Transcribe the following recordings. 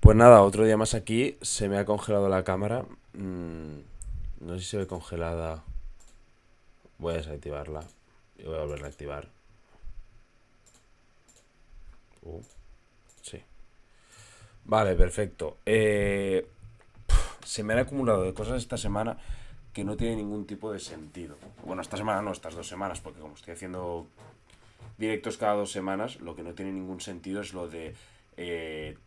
Pues nada, otro día más aquí. Se me ha congelado la cámara. No sé si se ve congelada. Voy a desactivarla. Y voy a volverla a activar. Uh, sí. Vale, perfecto. Se me han acumulado de cosas esta semana que no tienen ningún tipo de sentido. Bueno, esta semana no, estas 2 semanas, porque como estoy haciendo directos cada 2 semanas, lo que no tiene ningún sentido es lo de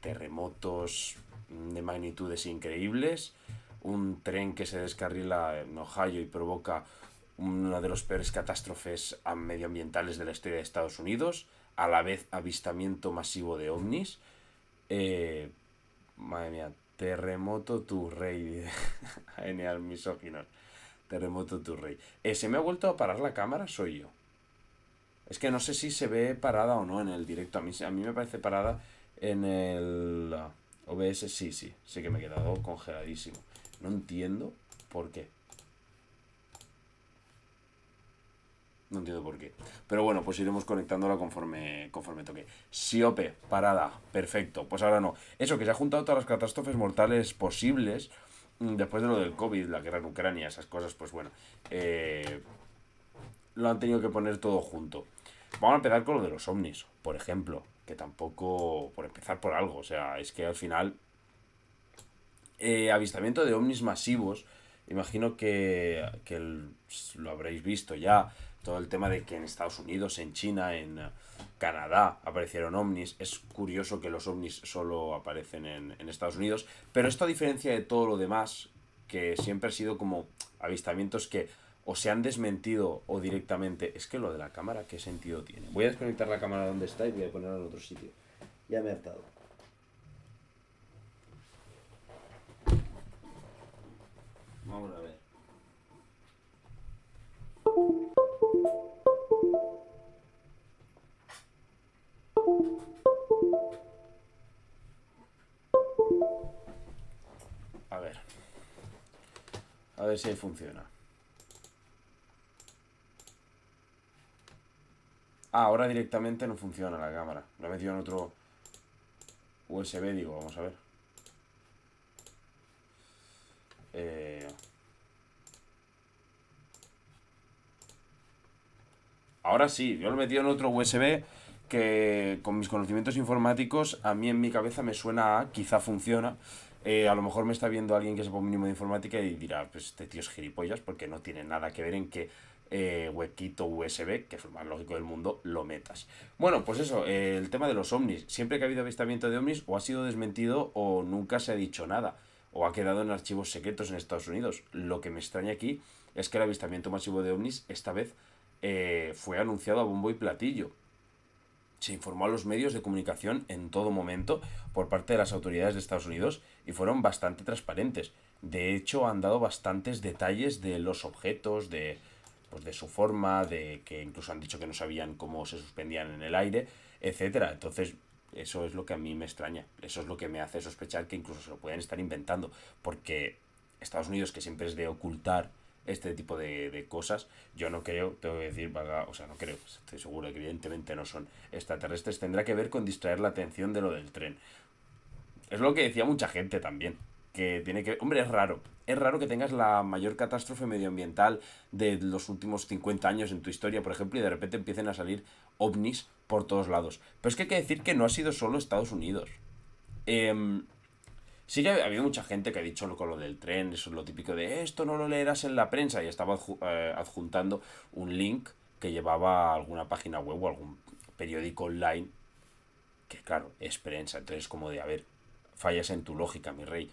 terremotos de magnitudes increíbles, un tren que se descarrila en Ohio y provoca una de las peores catástrofes medioambientales de la historia de Estados Unidos, a la vez avistamiento masivo de ovnis. Eh, Madre mía, terremoto tu rey. Genial, misóginos. Terremoto tu rey. ¿Se me ha vuelto a parar la cámara? Soy yo. Es que no sé si se ve parada o no en el directo. A mí me parece parada en el OBS. Sí, sí. Sí que me he quedado congeladísimo. No entiendo por qué. No entiendo por qué. Pero bueno, pues iremos conectándola conforme toque. Siope, parada. Perfecto. Pues ahora no. Eso, que se ha juntado todas las catástrofes mortales posibles después de lo del COVID, la guerra en Ucrania, esas cosas, pues bueno. Lo han tenido que poner todo junto. Vamos a empezar con lo de los ovnis, por ejemplo, que tampoco, por empezar por algo, o sea, es que al final, avistamiento de ovnis masivos, imagino que lo habréis visto ya, todo el tema de que en Estados Unidos, en China, en Canadá aparecieron ovnis. Es curioso que los ovnis solo aparecen en Estados Unidos, pero esto a diferencia de todo lo demás, que siempre ha sido como avistamientos que o se han desmentido o directamente. Es que lo de la cámara, ¿qué sentido tiene? Voy a desconectar la cámara donde está y voy a ponerla en otro sitio. Ya me he hartado. Vamos a ver. A ver. A ver si ahí funciona. Ah, ahora directamente no funciona la cámara. Lo he metido en otro USB, digo, vamos a ver. Eh, Ahora sí, yo lo he metido en otro USB que con mis conocimientos informáticos a mí en mi cabeza me suena a quizá funciona. A lo mejor me está viendo alguien que sepa un mínimo de informática y dirá, pues este tío es gilipollas porque no tiene nada que ver en que huequito USB, que es lo más lógico del mundo, lo metas. Bueno, pues eso, el tema de los ovnis. Siempre que ha habido avistamiento de ovnis o ha sido desmentido o nunca se ha dicho nada o ha quedado en archivos secretos en Estados Unidos. Lo que me extraña aquí es que el avistamiento masivo de ovnis esta vez fue anunciado a bombo y platillo. Se informó a los medios de comunicación en todo momento por parte de las autoridades de Estados Unidos y fueron bastante transparentes. De hecho, han dado bastantes detalles de los objetos, pues de su forma, de que incluso han dicho que no sabían cómo se suspendían en el aire, etcétera. Entonces, eso es lo que a mí me extraña. Eso es lo que me hace sospechar que incluso se lo pueden estar inventando. Porque Estados Unidos, que siempre es de ocultar este tipo de cosas, yo no creo, tengo que decir, o sea, no creo, estoy seguro de que evidentemente no son extraterrestres, tendrá que ver con distraer la atención de lo del tren. Es lo que decía mucha gente también, que tiene que... Hombre, es raro que tengas la mayor catástrofe medioambiental de los últimos 50 años en tu historia, por ejemplo, y de repente empiecen a salir ovnis por todos lados. Pero es que hay que decir que no ha sido solo Estados Unidos. Eh, Sí que ha habido mucha gente que ha dicho con lo del tren, eso es lo típico de esto no lo leerás en la prensa y estaba adjuntando un link que llevaba a alguna página web o algún periódico online que claro, es prensa, entonces como de, a ver, fallas en tu lógica, mi rey.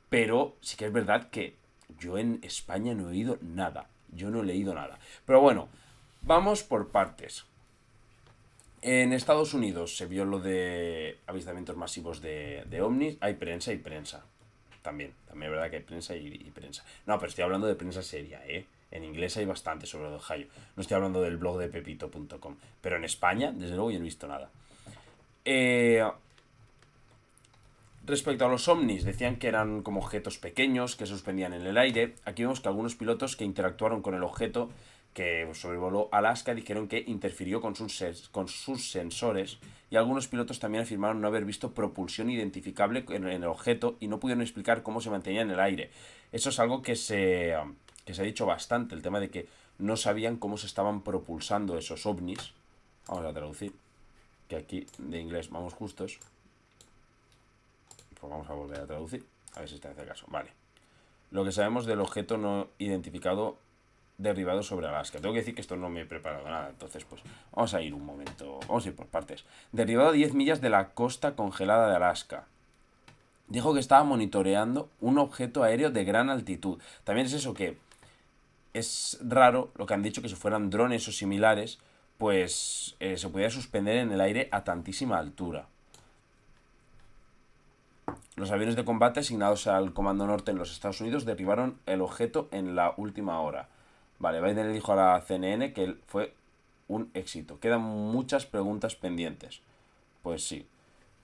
Pero sí que es verdad que yo en España no he oído nada, yo no he leído nada. Pero bueno, vamos por partes. En Estados Unidos se vio lo de avistamientos masivos de ovnis. Hay prensa y prensa. También es verdad que hay prensa y prensa. No, pero estoy hablando de prensa seria, ¿eh? En inglés hay bastante sobre lo de Ohio. No estoy hablando del blog de pepito.com. Pero en España, desde luego, yo no he visto nada. Eh, Respecto a los ovnis, decían que eran como objetos pequeños que se suspendían en el aire. Aquí vemos que algunos pilotos que interactuaron con el objeto que sobrevoló Alaska, dijeron que interfirió con sus sensores, y algunos pilotos también afirmaron no haber visto propulsión identificable en el objeto y no pudieron explicar cómo se mantenía en el aire. Eso es algo que se ha dicho bastante, el tema de que no sabían cómo se estaban propulsando esos ovnis. Vamos a traducir, que aquí de inglés vamos justos. Pues vamos a volver a traducir, a ver si está hace caso. Vale. Lo que sabemos del objeto no identificado derribado sobre Alaska. Tengo que decir que esto no me he preparado nada, entonces pues vamos a ir un momento, vamos a ir por partes. Derribado a 10 millas de la costa congelada de Alaska. Dijo que estaba monitoreando un objeto aéreo de gran altitud. También es eso que es raro lo que han dicho, que si fueran drones o similares, pues se podía suspender en el aire a tantísima altura. Los aviones de combate asignados al Comando Norte en los Estados Unidos derribaron el objeto en la última hora. Vale, Biden le dijo a la CNN que fue un éxito. Quedan muchas preguntas pendientes. Pues sí.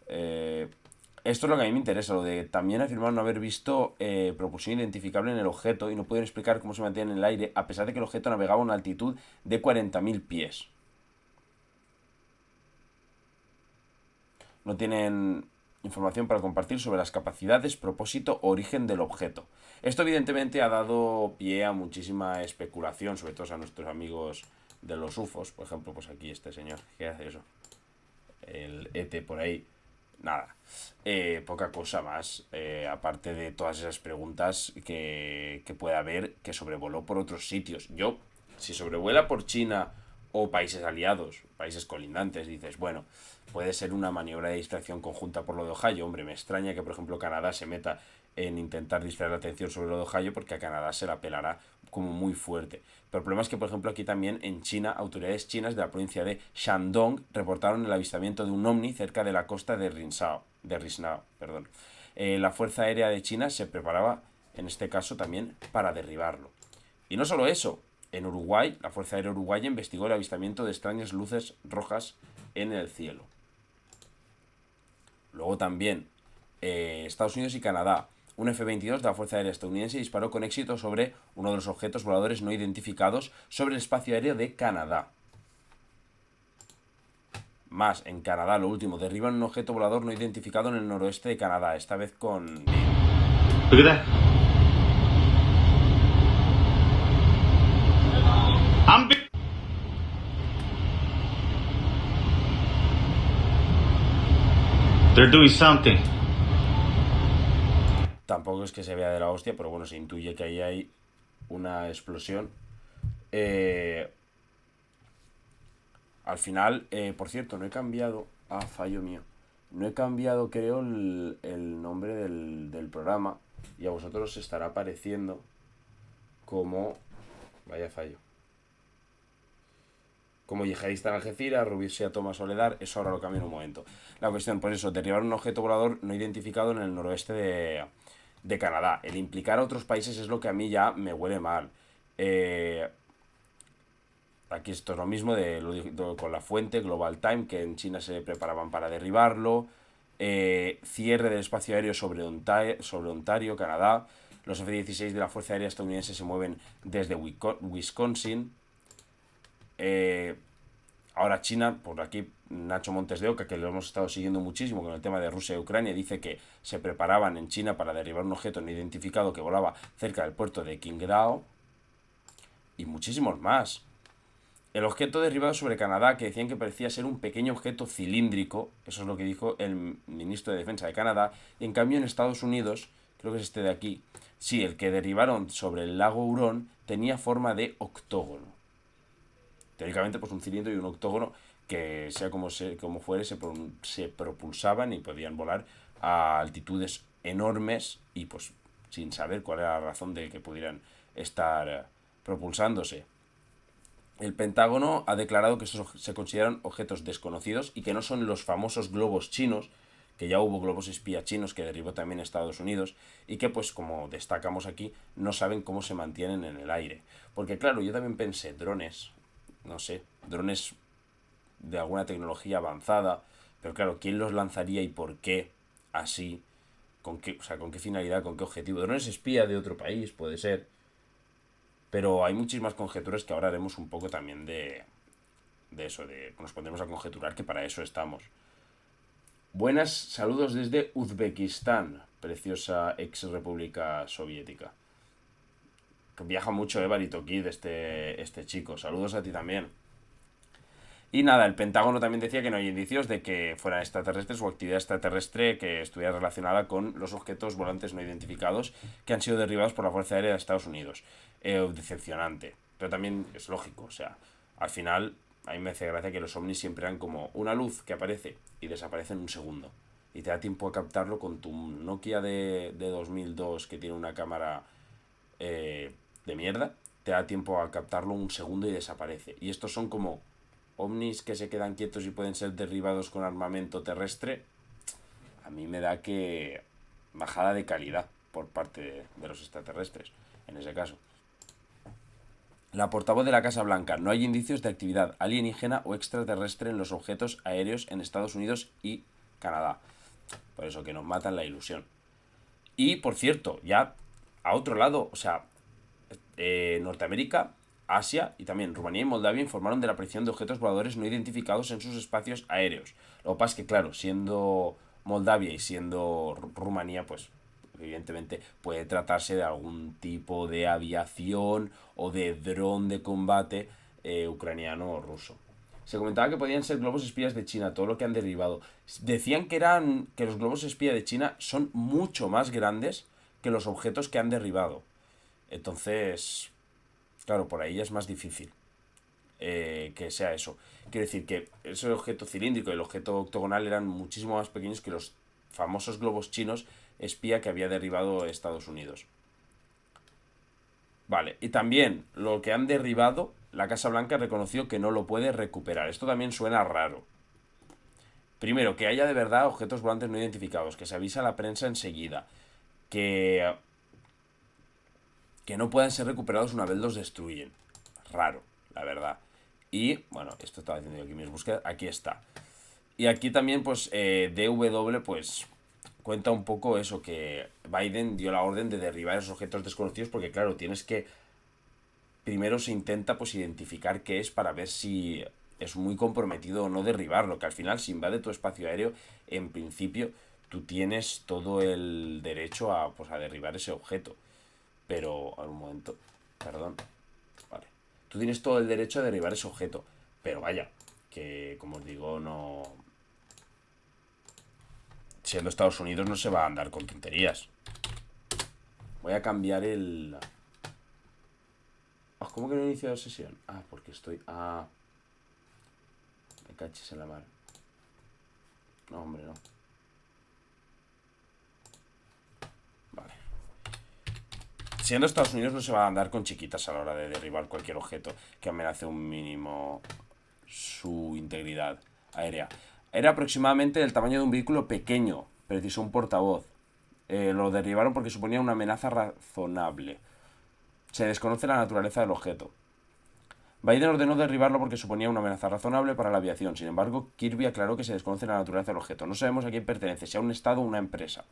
Esto es lo que a mí me interesa, lo de también afirmaron no haber visto propulsión identificable en el objeto y no pudieron explicar cómo se mantiene en el aire, a pesar de que el objeto navegaba a una altitud de 40.000 pies. No tienen información para compartir sobre las capacidades, propósito o origen del objeto. Esto evidentemente ha dado pie a muchísima especulación, sobre todo a nuestros amigos de los UFOs. Por ejemplo, pues aquí este señor, ¿qué hace eso? El ET por ahí. Nada, poca cosa más, aparte de todas esas preguntas que puede haber, que sobrevoló por otros sitios. Yo, si sobrevuela por China o países aliados, países colindantes, dices, bueno, puede ser una maniobra de distracción conjunta por lo de Ohio. Hombre, me extraña que, por ejemplo, Canadá se meta en intentar distraer la atención sobre lo de Ohio, porque a Canadá se la pelará como muy fuerte. Pero el problema es que, por ejemplo, aquí también en China, autoridades chinas de la provincia de Shandong reportaron el avistamiento de un ovni cerca de la costa de Risnao. La Fuerza Aérea de China se preparaba, en este caso, también para derribarlo. Y no solo eso, en Uruguay, la Fuerza Aérea Uruguaya investigó el avistamiento de extrañas luces rojas en el cielo. Luego también Estados Unidos y Canadá. Un F-22 de la Fuerza Aérea estadounidense disparó con éxito sobre uno de los objetos voladores no identificados sobre el espacio aéreo de Canadá. Más, en Canadá, lo último, derriban un objeto volador no identificado en el noroeste de Canadá, esta vez con... Look at that. They're doing something. Tampoco es que se vea de la hostia, pero bueno, se intuye que ahí hay una explosión. Al final, por cierto, no he cambiado... Ah, fallo mío. No he cambiado, creo, el nombre del programa. Y a vosotros os estará apareciendo como... Vaya fallo. Como yihadista en Algeciras, Rubicia toma Soledad, eso ahora lo cambio en un momento. La cuestión, pues eso, derribar un objeto volador no identificado en el noroeste de Canadá. El implicar a otros países es lo que a mí ya me huele mal. Aquí esto es lo mismo con la fuente, Global Time, que en China se preparaban para derribarlo. Cierre del espacio aéreo sobre Ontario, Canadá. Los F-16 de la Fuerza Aérea Estadounidense se mueven desde Wisconsin. Ahora China, por aquí Nacho Montes de Oca, que lo hemos estado siguiendo muchísimo con el tema de Rusia y Ucrania, dice que se preparaban en China para derribar un objeto no identificado que volaba cerca del puerto de Qingdao. Y muchísimos más. El objeto derribado sobre Canadá, que decían que parecía ser un pequeño objeto cilíndrico, eso es lo que dijo el ministro de Defensa de Canadá, y en cambio en Estados Unidos, creo que es este de aquí, sí, el que derribaron sobre el lago Hurón tenía forma de octógono. Teóricamente, pues un cilindro y un octógono que, sea como fuere, se propulsaban y podían volar a altitudes enormes y pues sin saber cuál era la razón de que pudieran estar propulsándose. El Pentágono ha declarado que estos se consideran objetos desconocidos y que no son los famosos globos chinos, que ya hubo globos espía chinos que derribó también Estados Unidos, y que pues como destacamos aquí, no saben cómo se mantienen en el aire. Porque claro, yo también pensé, drones, no sé, drones de alguna tecnología avanzada, pero claro, ¿quién los lanzaría y por qué así? ¿Con qué, o sea, con qué finalidad, con qué objetivo? Drones espía de otro país, puede ser. Pero hay muchísimas conjeturas que ahora haremos un poco también de eso, de nos pondremos a conjeturar que para eso estamos. Buenas, saludos desde Uzbekistán, preciosa ex república soviética. Viaja mucho, Barito Kid, este chico. Saludos a ti también. Y nada, el Pentágono también decía que no hay indicios de que fueran extraterrestres o actividad extraterrestre que estuviera relacionada con los objetos volantes no identificados que han sido derribados por la Fuerza Aérea de Estados Unidos. Decepcionante. Pero también es lógico, o sea, al final a mí me hace gracia que los ovnis siempre eran como una luz que aparece y desaparece en un segundo. Y te da tiempo a captarlo con tu Nokia de 2002 que tiene una cámara de mierda. Te da tiempo a captarlo un segundo y desaparece. Y estos son como ovnis que se quedan quietos y pueden ser derribados con armamento terrestre. A mí me da que bajada de calidad por parte de los extraterrestres, en ese caso. La portavoz de la Casa Blanca: no hay indicios de actividad alienígena o extraterrestre en los objetos aéreos en Estados Unidos y Canadá. Por eso que nos matan la ilusión. Y, por cierto, ya a otro lado, o sea, Norteamérica, Asia y también Rumanía y Moldavia informaron de la aparición de objetos voladores no identificados en sus espacios aéreos. Lo que pasa es que, claro, siendo Moldavia y siendo Rumanía, pues evidentemente puede tratarse de algún tipo de aviación o de dron de combate ucraniano o ruso. Se comentaba que podían ser globos espías de China, todo lo que han derribado. Decían que los globos espía de China son mucho más grandes que los objetos que han derribado. Entonces, claro, por ahí ya es más difícil que sea eso. Quiero decir que ese objeto cilíndrico y el objeto octogonal eran muchísimo más pequeños que los famosos globos chinos espía que había derribado Estados Unidos. Vale, y también lo que han derribado, la Casa Blanca reconoció que no lo puede recuperar. Esto también suena raro. Primero, que haya de verdad objetos volantes no identificados, que se avisa a la prensa enseguida, que no puedan ser recuperados una vez los destruyen. Raro, la verdad. Y, bueno, esto estaba haciendo yo aquí mis búsquedas, aquí está. Y aquí también, pues, DW, pues, cuenta un poco eso, que Biden dio la orden de derribar esos objetos desconocidos porque, claro, tienes que... Primero se intenta, pues, identificar qué es para ver si es muy comprometido o no derribarlo, que al final, si invade tu espacio aéreo, en principio, tú tienes todo el derecho a, pues, a derribar ese objeto. Pero, a un momento, perdón, vale. Tú tienes todo el derecho a derribar ese objeto, pero vaya, que, como os digo, no... Siendo Estados Unidos no se va a andar con tonterías. Voy a cambiar el... ¿Cómo que no he iniciado sesión? Porque estoy... Me caches en la mar. No, hombre, no. Vale. Siendo Estados Unidos no se va a andar con chiquitas a la hora de derribar cualquier objeto que amenace un mínimo su integridad aérea. Era aproximadamente del tamaño de un vehículo pequeño, precisó un portavoz. Lo derribaron porque suponía una amenaza razonable. Se desconoce la naturaleza del objeto. Biden ordenó derribarlo porque suponía una amenaza razonable para la aviación. Sin embargo, Kirby aclaró que se desconoce la naturaleza del objeto. No sabemos a quién pertenece, si a un estado o una empresa.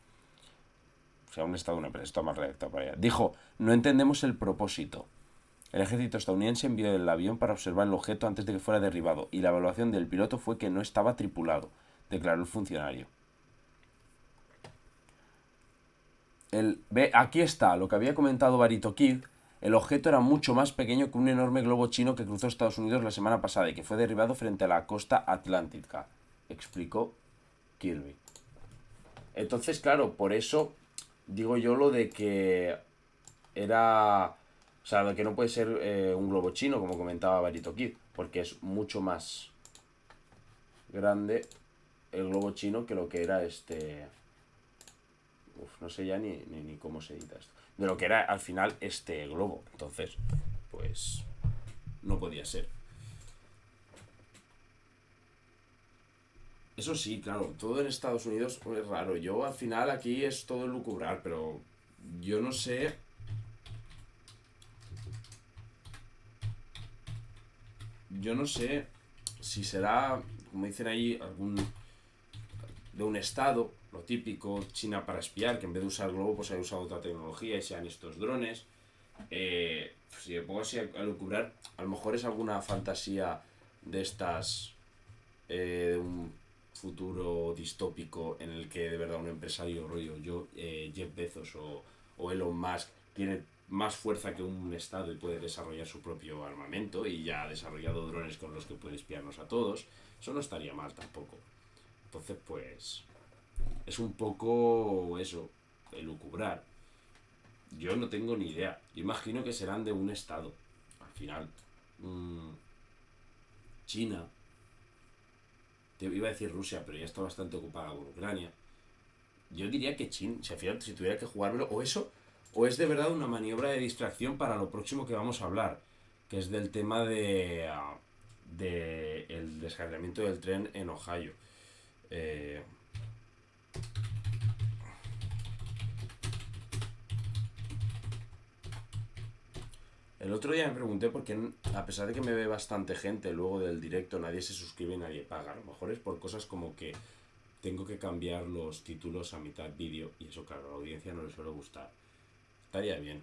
Si a un estado o una empresa, está mal redactado para allá. Dijo: no entendemos el propósito. El ejército estadounidense envió el avión para observar el objeto antes de que fuera derribado, y la evaluación del piloto fue que no estaba tripulado, declaró el funcionario. Aquí está lo que había comentado Barito Kid. El objeto era mucho más pequeño que un enorme globo chino que cruzó Estados Unidos la semana pasada y que fue derribado frente a la costa atlántica, explicó Kirby. Entonces, claro, por eso digo yo lo de que era... O sea, de que no puede ser un globo chino, como comentaba Barito Kid, porque es mucho más grande el globo chino que lo que era este... no sé ya ni cómo se edita esto. De lo que era al final este globo. Entonces, pues... no podía ser. Eso sí, claro, todo en Estados Unidos es raro. Yo al final aquí es todo lucubrar, pero yo no sé... Yo no sé si será, como dicen ahí, algún de un estado, lo típico, China para espiar, que en vez de usar globo pues haya usado otra tecnología y sean estos drones. Si me pongo así a lucubrar, a lo mejor es alguna fantasía de estas, de un futuro distópico en el que de verdad un empresario rollo yo, Jeff Bezos o Elon Musk tiene más fuerza que un estado y puede desarrollar su propio armamento y ya ha desarrollado drones con los que puede espiarnos a todos. Eso no estaría mal tampoco. Entonces pues es un poco eso, elucubrar. Yo no tengo ni idea. Yo imagino que serán de un estado. Al final. Mm, China. Te iba a decir Rusia, pero ya está bastante ocupada por Ucrania. Yo diría que China. Si al final, si tuviera que jugármelo. O eso. O es de verdad una maniobra de distracción para lo próximo que vamos a hablar. Que es del tema de el descarrilamiento del tren en Ohio. Eh, El otro día me pregunté por qué, a pesar de que me ve bastante gente luego del directo, nadie se suscribe y nadie paga. A lo mejor es por cosas como que tengo que cambiar los títulos a mitad vídeo y eso, claro, a la audiencia no le suele gustar. Estaría bien.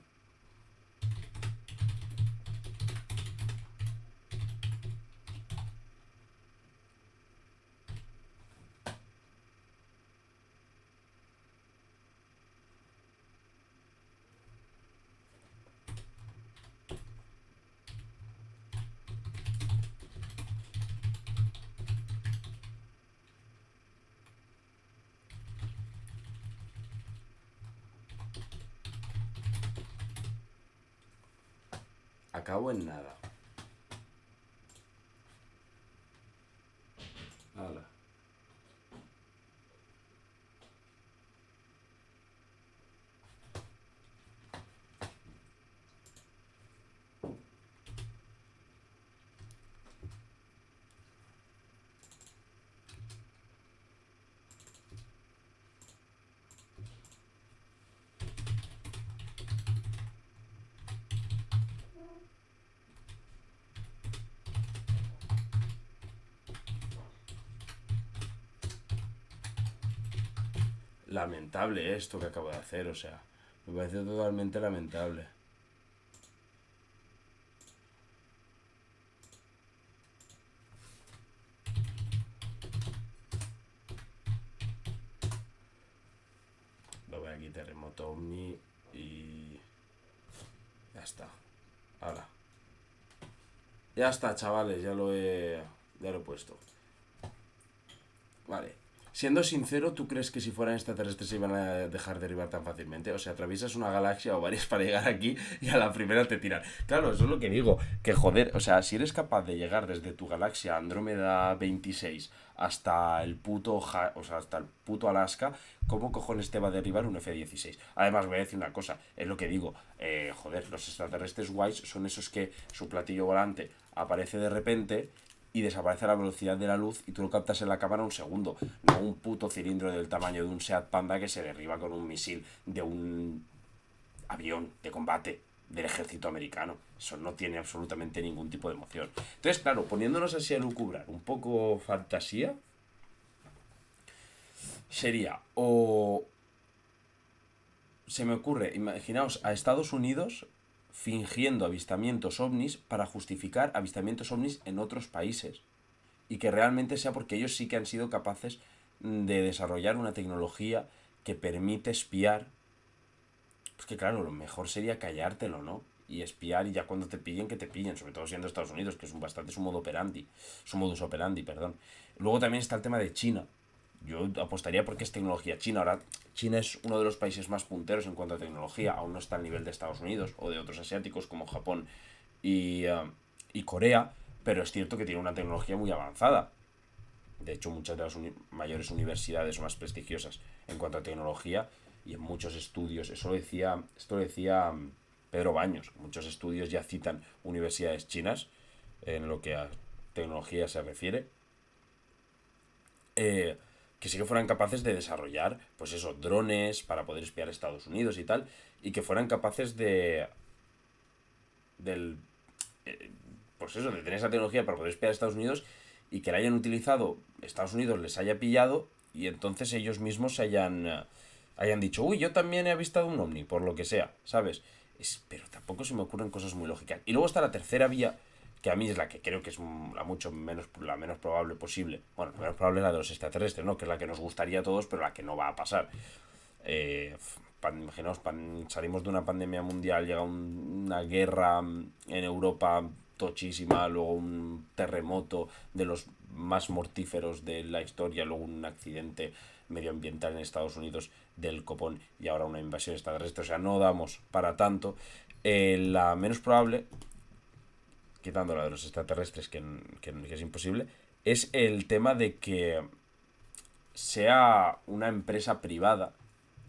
Acabo en nada. Hala. Lamentable esto que acabo de hacer, o sea, me parece totalmente lamentable. Lo voy aquí, terremoto ovni y ya está. Ahora. Ya está, chavales, ya lo he puesto. Vale. Siendo sincero, ¿tú crees que si fueran extraterrestres se iban a dejar derribar tan fácilmente? O sea, atraviesas una galaxia o varias para llegar aquí y a la primera te tiran. Claro, eso es lo que digo. Que joder, o sea, si eres capaz de llegar desde tu galaxia Andrómeda 26 hasta el puto, o sea, hasta el puto Alaska, ¿cómo cojones te va a derribar un F-16? Además, voy a decir una cosa, es lo que digo. Joder, los extraterrestres guays son esos que su platillo volante aparece de repente y desaparece a la velocidad de la luz y tú lo captas en la cámara un segundo. No un puto cilindro del tamaño de un Seat Panda que se derriba con un misil de un avión de combate del ejército americano. Eso no tiene absolutamente ningún tipo de emoción. Entonces, claro, poniéndonos así a lucubrar un poco fantasía, sería o... Se me ocurre, imaginaos a Estados Unidos fingiendo avistamientos ovnis para justificar avistamientos ovnis en otros países. Y que realmente sea porque ellos sí que han sido capaces de desarrollar una tecnología que permite espiar. Pues que claro, lo mejor sería callártelo, ¿no? Y espiar y ya cuando te pillen, que te pillen, sobre todo siendo Estados Unidos, que es bastante su modo operandi, su modus operandi, perdón. Luego también está el tema de China. Yo apostaría porque es tecnología china. Ahora, China es uno de los países más punteros en cuanto a tecnología. Aún no está al nivel de Estados Unidos o de otros asiáticos como Japón y Corea, pero es cierto que tiene una tecnología muy avanzada. De hecho, muchas de las mayores universidades más prestigiosas en cuanto a tecnología y en muchos estudios, esto lo decía Pedro Baños, muchos estudios ya citan universidades chinas en lo que a tecnología se refiere, eh, que sí que fueran capaces de desarrollar, pues eso, drones para poder espiar a Estados Unidos y tal, y que fueran capaces del, eh, pues eso, de tener esa tecnología para poder espiar a Estados Unidos y que la hayan utilizado, Estados Unidos les haya pillado y entonces ellos mismos hayan dicho, uy, yo también he avistado un ovni, por lo que sea, ¿sabes? pero tampoco se me ocurren cosas muy lógicas. Y luego está la tercera vía, que a mí es la que creo que es la menos probable posible. Bueno, la menos probable es la de los extraterrestres, ¿no? Que es la que nos gustaría a todos, pero la que no va a pasar. Imaginaos, salimos de una pandemia mundial, llega una guerra en Europa tochísima, luego un terremoto de los más mortíferos de la historia, luego un accidente medioambiental en Estados Unidos del copón y ahora una invasión extraterrestre. O sea, no damos para tanto. La menos probable, quitando la de los extraterrestres, que es imposible, es el tema de que sea una empresa privada,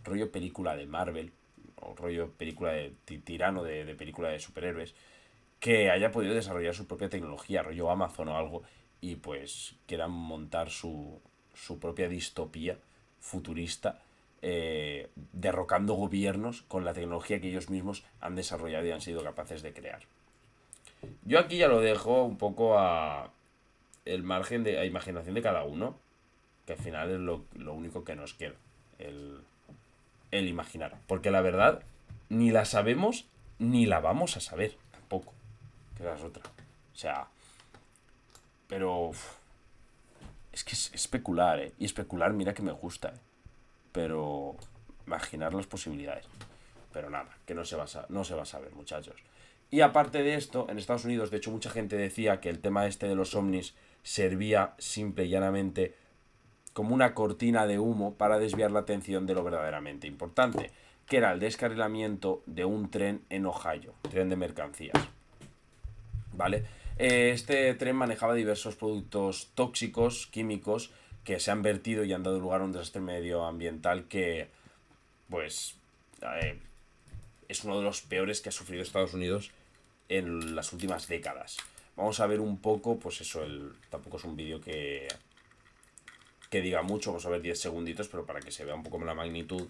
rollo película de Marvel, o rollo película de tirano de película de superhéroes, que haya podido desarrollar su propia tecnología, rollo Amazon o algo, y pues quieran montar su propia distopía futurista, derrocando gobiernos con la tecnología que ellos mismos han desarrollado y han sido capaces de crear. Yo aquí ya lo dejo un poco a el margen a imaginación de cada uno, que al final es lo único que nos queda, el imaginar. Porque la verdad, ni la sabemos, ni la vamos a saber, tampoco. Que esa es otra. O sea, pero es que es especular, ¿eh? Y especular, mira que me gusta, ¿eh? Pero imaginar las posibilidades. Pero nada, que no se va a saber, muchachos. Y aparte de esto, en Estados Unidos, de hecho, mucha gente decía que el tema este de los ovnis servía simple y llanamente como una cortina de humo para desviar la atención de lo verdaderamente importante, que era el descarrilamiento de un tren en Ohio, tren de mercancías. ¿Vale? Este tren manejaba diversos productos tóxicos, químicos, que se han vertido y han dado lugar a un desastre medioambiental que, pues, eh, es uno de los peores que ha sufrido Estados Unidos en las últimas décadas. Vamos a ver un poco, pues eso, tampoco es un vídeo que diga mucho, vamos a ver 10 segunditos, pero para que se vea un poco la magnitud.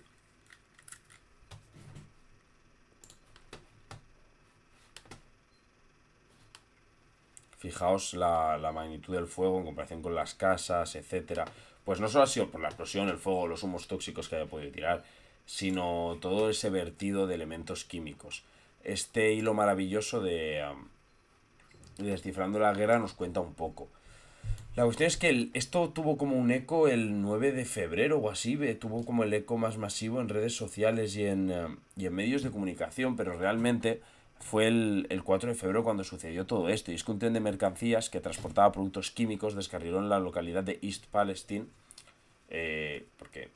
Fijaos la magnitud del fuego en comparación con las casas, etcétera. Pues no solo ha sido por la explosión, el fuego, los humos tóxicos que haya podido tirar, sino todo ese vertido de elementos químicos. Este hilo maravilloso de Descifrando la Guerra nos cuenta un poco. La cuestión es que esto tuvo como un eco el 9 de febrero o así, tuvo como el eco más masivo en redes sociales y en medios de comunicación, pero realmente fue el 4 de febrero cuando sucedió todo esto. Y es que un tren de mercancías que transportaba productos químicos descarriló en la localidad de East Palestine, porque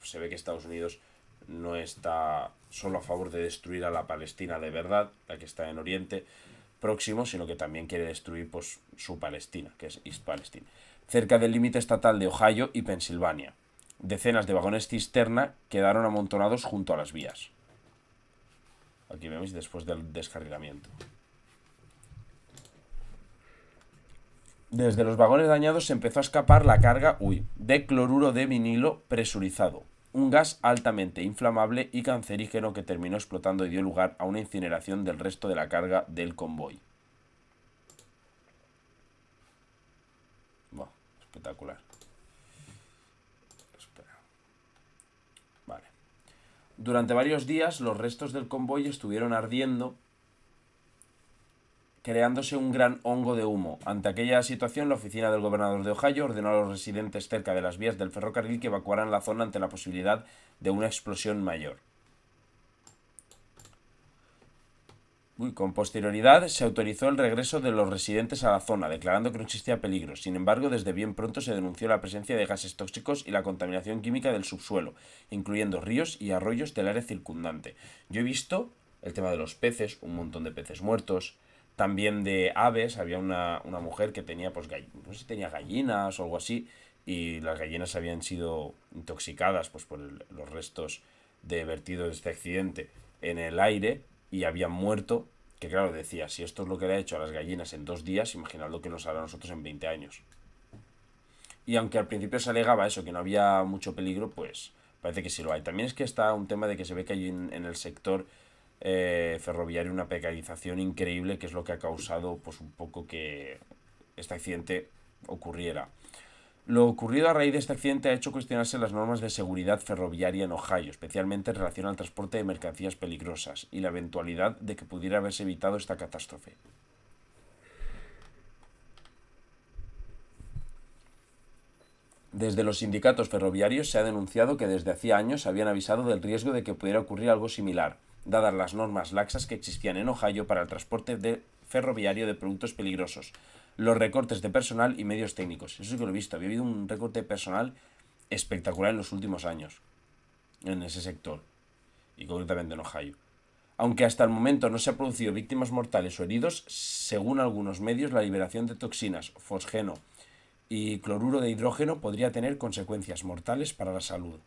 se ve que Estados Unidos no está solo a favor de destruir a la Palestina de verdad, la que está en Oriente Próximo, sino que también quiere destruir pues su Palestina, que es East Palestine, cerca del límite estatal de Ohio y Pensilvania. Decenas de vagones cisterna quedaron amontonados junto a las vías. Aquí vemos después del descarrilamiento. Desde los vagones dañados se empezó a escapar la carga de cloruro de vinilo presurizado, un gas altamente inflamable y cancerígeno que terminó explotando y dio lugar a una incineración del resto de la carga del convoy. Bueno, espectacular. Espera. Vale. Durante varios días los restos del convoy estuvieron ardiendo, creándose un gran hongo de humo. Ante aquella situación, la oficina del gobernador de Ohio ordenó a los residentes cerca de las vías del ferrocarril que evacuaran la zona ante la posibilidad de una explosión mayor. Con posterioridad, se autorizó el regreso de los residentes a la zona, declarando que no existía peligro. Sin embargo, desde bien pronto se denunció la presencia de gases tóxicos y la contaminación química del subsuelo, incluyendo ríos y arroyos del área circundante. Yo he visto el tema de los peces, un montón de peces muertos. También de aves, había una mujer que tenía, pues, no sé si tenía gallinas o algo así, y las gallinas habían sido intoxicadas pues, por los restos de vertido de este accidente en el aire y habían muerto, que claro, decía, si esto es lo que le ha hecho a las gallinas en 2 días, imaginad lo que nos hará a nosotros en 20 años. Y aunque al principio se alegaba eso, que no había mucho peligro, pues parece que sí lo hay. También es que está un tema de que se ve que hay en el sector ferroviario una precarización increíble, que es lo que ha causado pues un poco que este accidente ocurriera. Lo ocurrido a raíz de este accidente ha hecho cuestionarse las normas de seguridad ferroviaria en Ohio, especialmente en relación al transporte de mercancías peligrosas, y la eventualidad de que pudiera haberse evitado esta catástrofe. Desde los sindicatos ferroviarios se ha denunciado que desde hacía años habían avisado del riesgo de que pudiera ocurrir algo similar, dadas las normas laxas que existían en Ohio para el transporte ferroviario de productos peligrosos, los recortes de personal y medios técnicos. Eso sí que lo he visto, había habido un recorte de personal espectacular en los últimos años en ese sector, y concretamente en Ohio. Aunque hasta el momento no se han producido víctimas mortales o heridos, según algunos medios, la liberación de toxinas, fosgeno y cloruro de hidrógeno podría tener consecuencias mortales para la salud.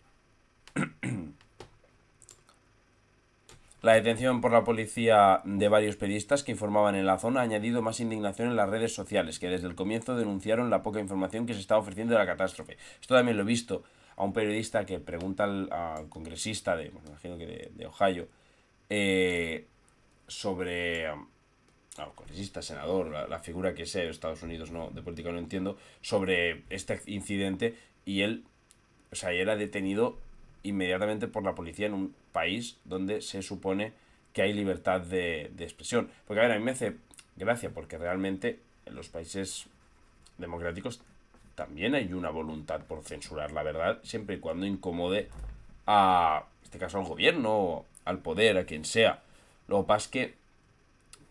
La detención por la policía de varios periodistas que informaban en la zona ha añadido más indignación en las redes sociales, que desde el comienzo denunciaron la poca información que se estaba ofreciendo de la catástrofe. Esto también lo he visto a un periodista que pregunta al congresista me imagino que de Ohio, sobre congresista, senador, la figura que sea de Estados Unidos, no, de política no entiendo, sobre este incidente, y él, era detenido inmediatamente por la policía en un país donde se supone que hay libertad de expresión. Porque a ver, a mí me hace gracia, porque realmente en los países democráticos también hay una voluntad por censurar la verdad, siempre y cuando incomode en este caso al gobierno, al poder, a quien sea. Lo que pasa es que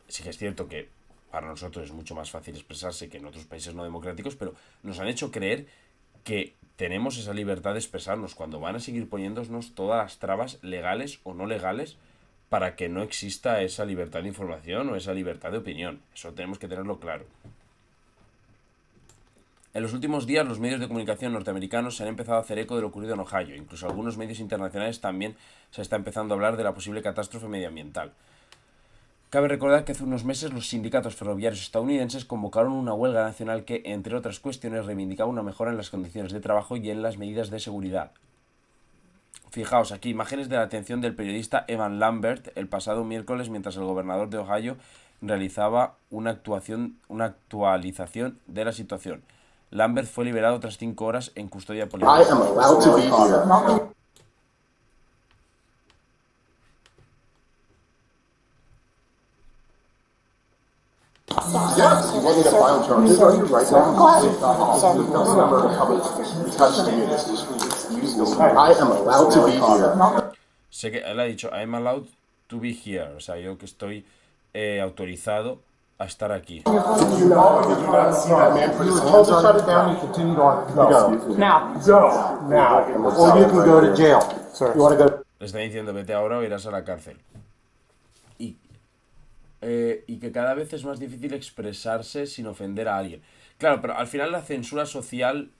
sí que es cierto que para nosotros es mucho más fácil expresarse que en otros países no democráticos, pero nos han hecho creer que tenemos esa libertad de expresarnos cuando van a seguir poniéndonos todas las trabas legales o no legales para que no exista esa libertad de información o esa libertad de opinión. Eso tenemos que tenerlo claro. En los últimos días los medios de comunicación norteamericanos se han empezado a hacer eco de lo ocurrido en Ohio. Incluso algunos medios internacionales también se está empezando a hablar de la posible catástrofe medioambiental. Cabe recordar que hace unos meses los sindicatos ferroviarios estadounidenses convocaron una huelga nacional que, entre otras cuestiones, reivindicaba una mejora en las condiciones de trabajo y en las medidas de seguridad. Fijaos aquí imágenes de la detención del periodista Evan Lambert el pasado miércoles mientras el gobernador de Ohio realizaba una actualización de la situación. Lambert fue liberado tras 5 horas en custodia policial. Yes, you want me to file charges on you right now? I am allowed to be here. Sé que él ha dicho, I am allowed to be here. O sea, yo que estoy autorizado a estar aquí. Le está diciendo, vete ahora o irás a la cárcel. Y que cada vez es más difícil expresarse sin ofender a alguien. Claro, pero al final la censura social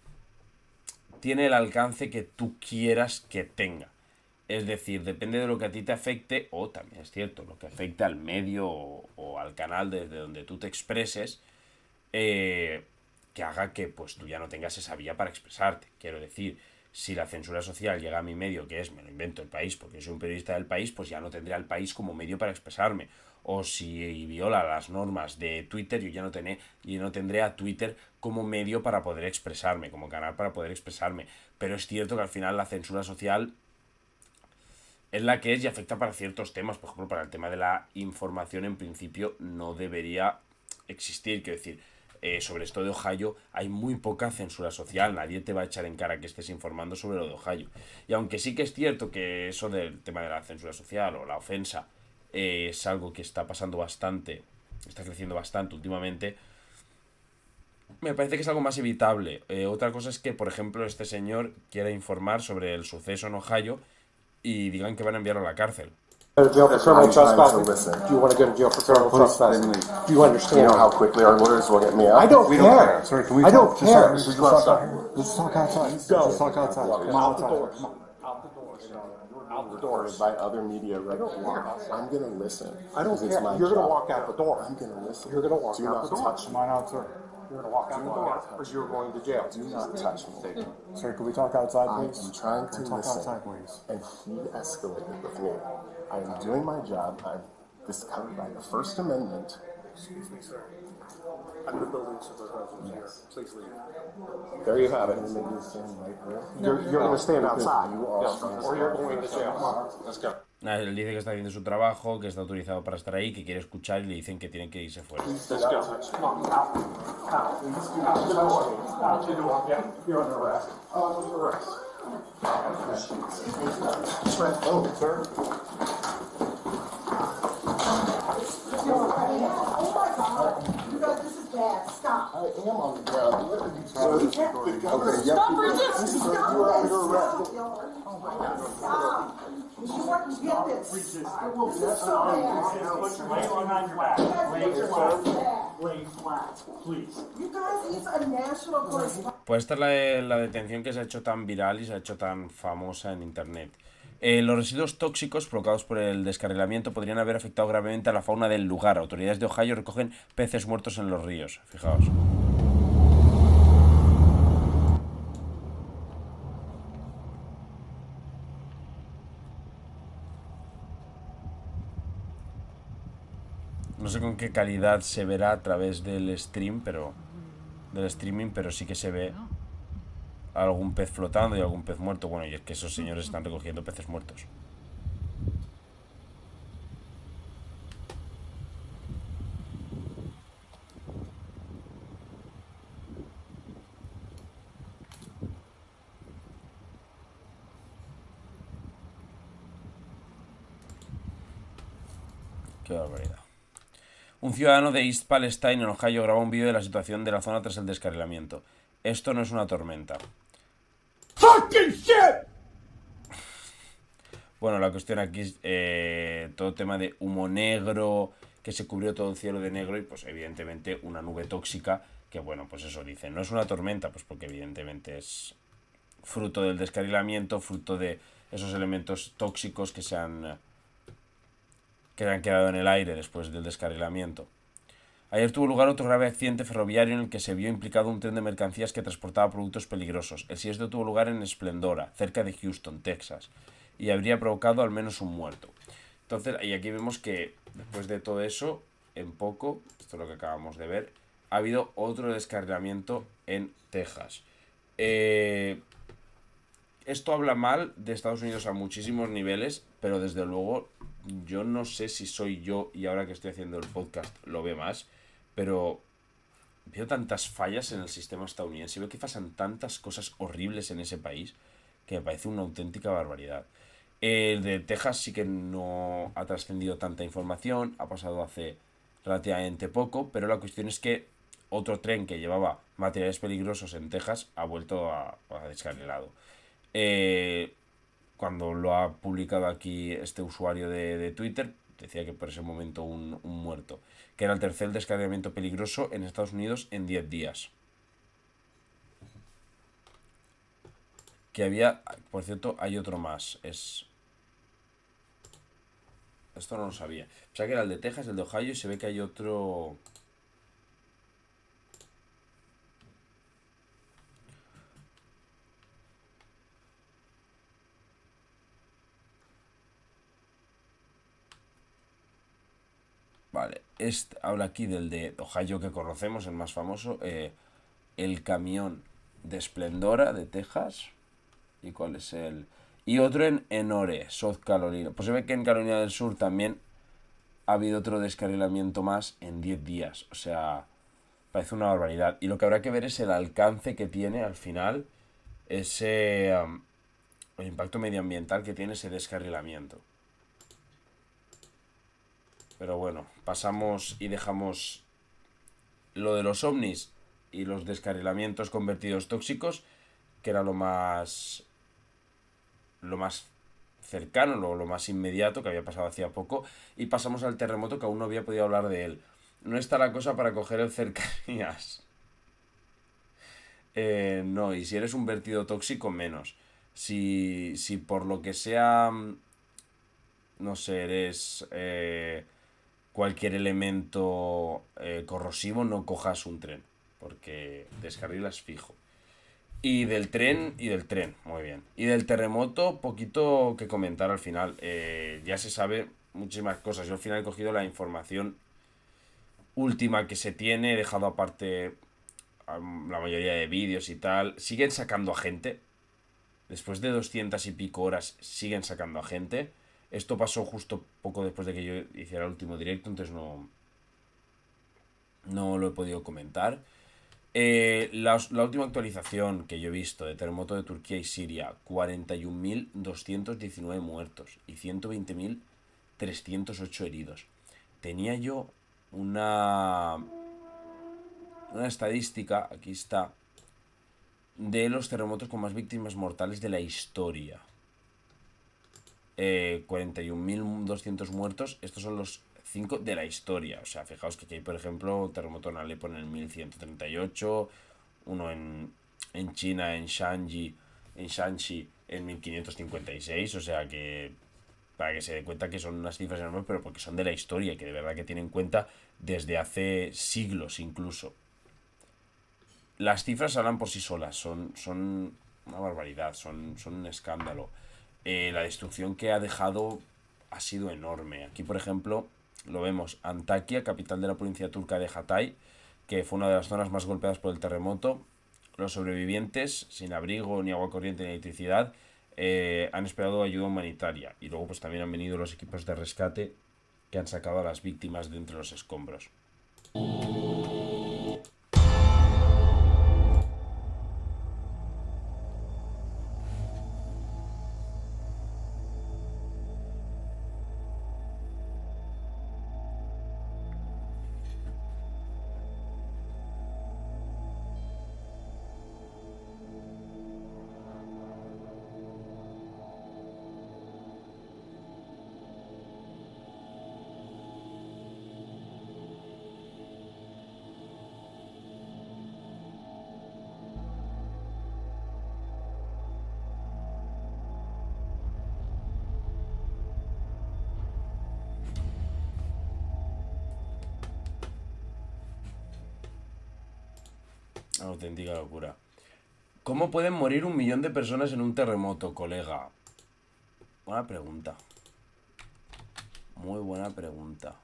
tiene el alcance que tú quieras que tenga. Es decir, depende de lo que a ti te afecte, o también es cierto, lo que afecte al medio o al canal desde donde tú te expreses, que haga que pues tú ya no tengas esa vía para expresarte. Quiero decir, si la censura social llega a mi medio, que es, me lo invento, El País, porque soy un periodista del País, pues ya no tendré al País como medio para expresarme. O si viola las normas de Twitter, yo no tendré a Twitter como medio para poder expresarme, como canal para poder expresarme. Pero es cierto que al final la censura social es la que es y afecta para ciertos temas. Por ejemplo, para el tema de la información, en principio, no debería existir. Quiero decir, sobre esto de Ohio hay muy poca censura social. Nadie te va a echar en cara que estés informando sobre lo de Ohio. Y aunque sí que es cierto que eso del tema de la censura social o la ofensa es algo que está pasando bastante, está creciendo bastante últimamente, me parece que es algo más evitable. Otra cosa es que, por ejemplo, este señor quiera informar sobre el suceso en Ohio y digan que van a enviarlo a la cárcel. Do you want to go to jail for criminal trespassing? Do you understand? You know how quickly our lawyers will get me out? I don't care. Sorry, can we I don't talk? care. Let's talk outside. Let's talk outside. Come on outside. Out the door. By other media right now. I'm going to listen. I don't care. You're going to walk out the door. I'm going to listen. You're going to walk Do out the not door. touch me. Come on out, sir. You're going to walk out the door, or you're going to jail. Do not touch me. Sir, can we talk outside, I please? am trying to Talk listen. outside, please. And he escalated with me. I am doing my job. This is covered by the First Amendment. Excuse me, sir. I'm the building supervisor here. Please leave. There you have it. You're going to stand outside, or you're going to jail. Let's go. Él dice que está haciendo su trabajo, que está autorizado para estar ahí, que quiere escuchar y le dicen que tienen que irse fuera. Let's go. Come on, out. Out. You're under arrest. Under arrest. Oh, sir. Oh my God! You guys, this is bad. Stop. I am on the ground. What are you trying to do? Okay, Stop resisting. Stop. Stop You are under arrest. Oh my God! Stop. You want to get this? I will. This is so bad. Lay flat. Lay flat. Lay flat, please. You guys, it's a national correspondent. Pues esta es la detención que se ha hecho tan viral y se ha hecho tan famosa en internet. Los residuos tóxicos provocados por el descarrilamiento podrían haber afectado gravemente a la fauna del lugar. Autoridades de Ohio recogen peces muertos en los ríos. Fijaos. No sé con qué calidad se verá a través del streaming, pero sí que se ve algún pez flotando y algún pez muerto. Bueno, y es que esos señores están recogiendo peces muertos. Qué barbaridad. Un ciudadano de East Palestine, en Ohio, grabó un vídeo de la situación de la zona tras el descarrilamiento. Esto no es una tormenta. Fucking shit! Bueno, la cuestión aquí es todo tema de humo negro, que se cubrió todo el cielo de negro y pues evidentemente una nube tóxica que, bueno, pues eso dice. No es una tormenta, pues porque evidentemente es fruto del descarrilamiento, fruto de esos elementos tóxicos que han quedado en el aire después del descarrilamiento. Ayer tuvo lugar otro grave accidente ferroviario en el que se vio implicado un tren de mercancías que transportaba productos peligrosos. El siniestro tuvo lugar en Splendora, cerca de Houston, Texas, y habría provocado al menos un muerto. Entonces, y aquí vemos que después de todo eso, en poco, esto es lo que acabamos de ver, ha habido otro descarrilamiento en Texas. Esto habla mal de Estados Unidos a muchísimos niveles, pero desde luego yo no sé si soy yo y ahora que estoy haciendo el podcast lo veo más, pero veo tantas fallas en el sistema estadounidense, veo que pasan tantas cosas horribles en ese país que me parece una auténtica barbaridad. El de Texas sí que no ha trascendido tanta información, ha pasado hace relativamente poco, pero la cuestión es que otro tren que llevaba materiales peligrosos en Texas ha vuelto a descarrilado. Cuando lo ha publicado aquí este usuario de Twitter, decía que por ese momento un muerto, que era el tercer descarrilamiento peligroso en Estados Unidos en 10 días. Que había, por cierto, hay otro más. Esto no lo sabía. O sea que era el de Texas, el de Ohio, y se ve que hay otro. Vale, habla aquí del de Ohio que conocemos, el más famoso, el camión de Splendora de Texas. ¿Y cuál es el? Y otro en Enore, South Carolina. Pues se ve que en Carolina del Sur también ha habido otro descarrilamiento más en 10 días. O sea, parece una barbaridad. Y lo que habrá que ver es el alcance que tiene al final ese el impacto medioambiental que tiene ese descarrilamiento. Pero bueno, pasamos y dejamos lo de los ovnis y los descarrilamientos convertidos tóxicos, que era lo más cercano, lo más inmediato que había pasado hacía poco, y pasamos al terremoto, que aún no había podido hablar de él. No está la cosa para coger el cercanías. No, y si eres un vertido tóxico, menos. Si por lo que sea, no sé, eres cualquier elemento corrosivo, no cojas un tren, porque descarrilas fijo. Y del tren, muy bien. Y del terremoto, poquito que comentar al final. Ya se sabe muchísimas cosas. Yo al final he cogido la información última que se tiene, he dejado aparte la mayoría de vídeos y tal. Siguen sacando a gente. Después de 200 y pico horas siguen sacando a gente. Esto pasó justo poco después de que yo hiciera el último directo, entonces no lo he podido comentar. La última actualización que yo he visto de terremoto de Turquía y Siria, 41.219 muertos y 120.308 heridos. Tenía yo una estadística, aquí está, de los terremotos con más víctimas mortales de la historia. 41.200 muertos, estos son los 5 de la historia. O sea, fijaos que aquí hay, por ejemplo, terremoto en Alepo en el 1138, uno en China, en Shanxi, en 1556. O sea que, para que se dé cuenta que son unas cifras enormes, pero porque son de la historia, que de verdad que tienen en cuenta desde hace siglos incluso. Las cifras hablan por sí solas, son una barbaridad, son un escándalo. La destrucción que ha dejado ha sido enorme. Aquí, por ejemplo, lo vemos, Antakya, capital de la provincia turca de Hatay, que fue una de las zonas más golpeadas por el terremoto. Los sobrevivientes, sin abrigo, ni agua corriente, ni electricidad, han esperado ayuda humanitaria. Y luego pues también han venido los equipos de rescate que han sacado a las víctimas de entre los escombros. Auténtica locura. ¿Cómo pueden morir 1 millón de personas en un terremoto, colega? Buena pregunta. Muy buena pregunta.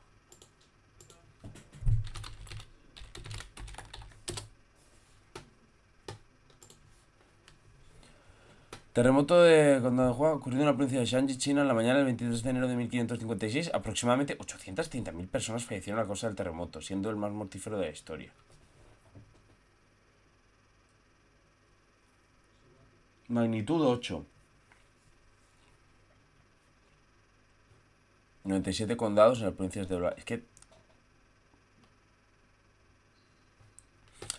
Terremoto de Condado ocurrido en la provincia de Shanxi, China, en la mañana del 23 de enero de 1556. Aproximadamente 830.000 personas fallecieron a causa del terremoto, siendo el más mortífero de la historia. Magnitud 8. 97 condados en las provincias de... Es que...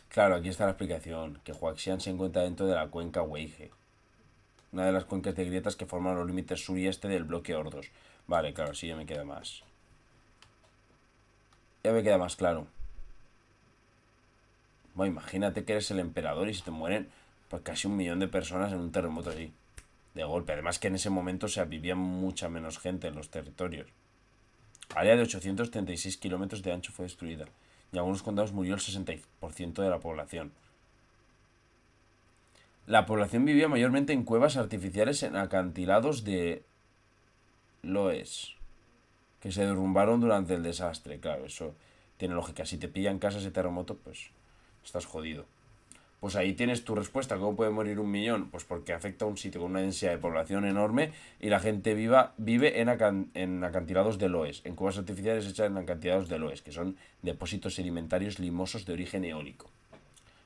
Claro, aquí está la explicación. Que Huaxian se encuentra dentro de la cuenca Weige, una de las cuencas de grietas que forman los límites sur y este del bloque Ordos. Vale, claro, sí, ya me queda más. Ya me queda más claro. Bueno, imagínate que eres el emperador y se te mueren pues casi 1 millón de personas en un terremoto así, de golpe. Además que en ese momento, o sea, vivía mucha menos gente en los territorios. Área de 836 kilómetros de ancho fue destruida. Y en algunos condados murió el 60% de la población. La población vivía mayormente en cuevas artificiales en acantilados de loes, que se derrumbaron durante el desastre. Claro, eso tiene lógica. Si te pillan casa ese terremoto, pues estás jodido. Pues ahí tienes tu respuesta. ¿Cómo puede morir 1 millón? Pues porque afecta a un sitio con una densidad de población enorme y la gente vive en acantilados de loes, en cuevas artificiales hechas en acantilados de loes, que son depósitos sedimentarios limosos de origen eólico.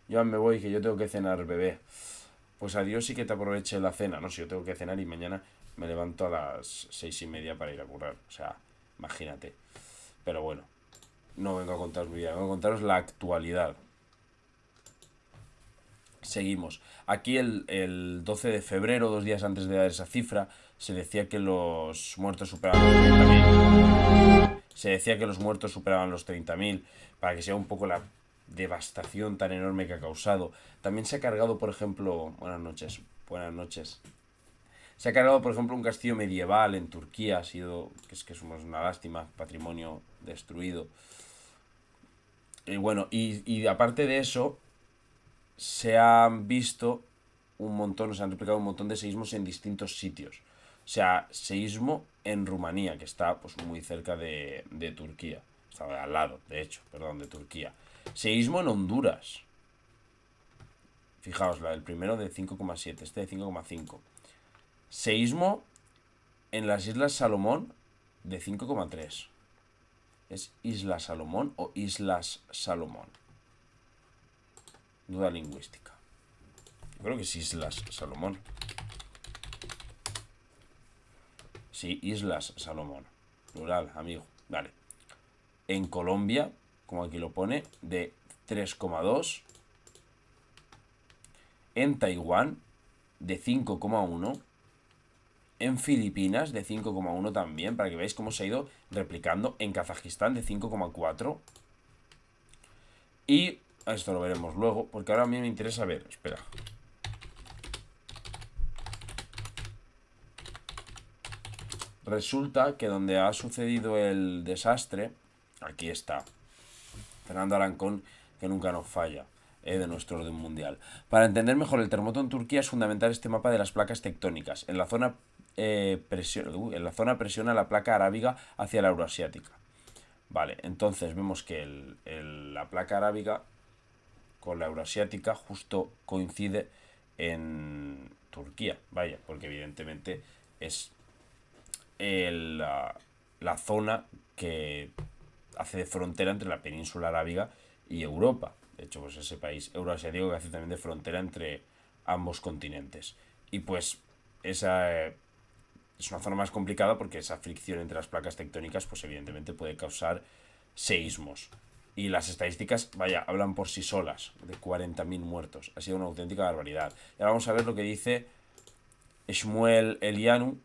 Yo me voy, que yo tengo que cenar, bebé. Pues adiós y que te aproveche la cena. No sé, yo tengo que cenar y mañana me levanto a las 6:30 para ir a currar. O sea, imagínate. Pero bueno, no vengo a contaros mi vida, vengo a contaros la actualidad. Seguimos. Aquí el 12 de febrero, 2 días antes de dar esa cifra, se decía que los muertos superaban los 30.000. Se decía que los muertos superaban los 30.000, para que sea un poco la devastación tan enorme que ha causado. También se ha cargado, por ejemplo... Buenas noches. Se ha cargado, por ejemplo, un castillo medieval en Turquía. Ha sido... que somos una lástima, patrimonio destruido. Y bueno, y aparte de eso... se han visto un montón, se han replicado un montón de seísmos en distintos sitios. O sea, seísmo en Rumanía, que está pues muy cerca de Turquía. Estaba al lado, de hecho, perdón, de Turquía. Seísmo en Honduras. Fijaos, el primero de 5,7, este de 5,5. Seísmo en las Islas Salomón de 5,3. ¿Es Isla Salomón o Islas Salomón? Duda lingüística. Yo creo que es Islas Salomón. Sí, Islas Salomón. Plural, amigo. Vale. En Colombia, como aquí lo pone, de 3,2. En Taiwán, de 5,1. En Filipinas, de 5,1 también, para que veáis cómo se ha ido replicando. En Kazajistán, de 5,4. Y esto lo veremos luego, porque ahora a mí me interesa ver. Espera. Resulta que donde ha sucedido el desastre, aquí está. Fernando Arancón, que nunca nos falla, de nuestro orden mundial. Para entender mejor el terremoto en Turquía es fundamental este mapa de las placas tectónicas. En la zona presiona la placa arábiga hacia la euroasiática. Vale, entonces vemos que la placa arábiga con la euroasiática justo coincide en Turquía. Vaya, porque evidentemente es la zona que hace de frontera entre la península arábiga y Europa. De hecho, pues ese país euroasiático que hace también de frontera entre ambos continentes. Y pues esa es una zona más complicada porque esa fricción entre las placas tectónicas pues evidentemente puede causar seísmos. Y las estadísticas, vaya, hablan por sí solas, de 40.000 muertos. Ha sido una auténtica barbaridad. Y ahora vamos a ver lo que dice Shmuel Eliyahu,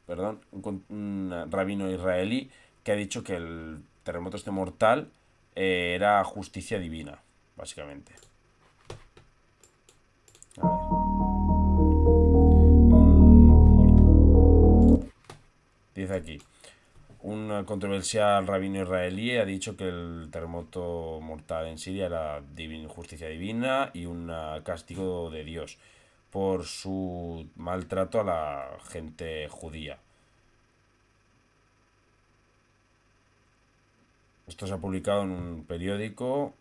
perdón, un rabino israelí que ha dicho que el terremoto este mortal era justicia divina, básicamente. A ver. Dice aquí, un controversial rabino israelí ha dicho que el terremoto mortal en Siria era justicia divina y un castigo de Dios por su maltrato a la gente judía. Esto se ha publicado en un periódico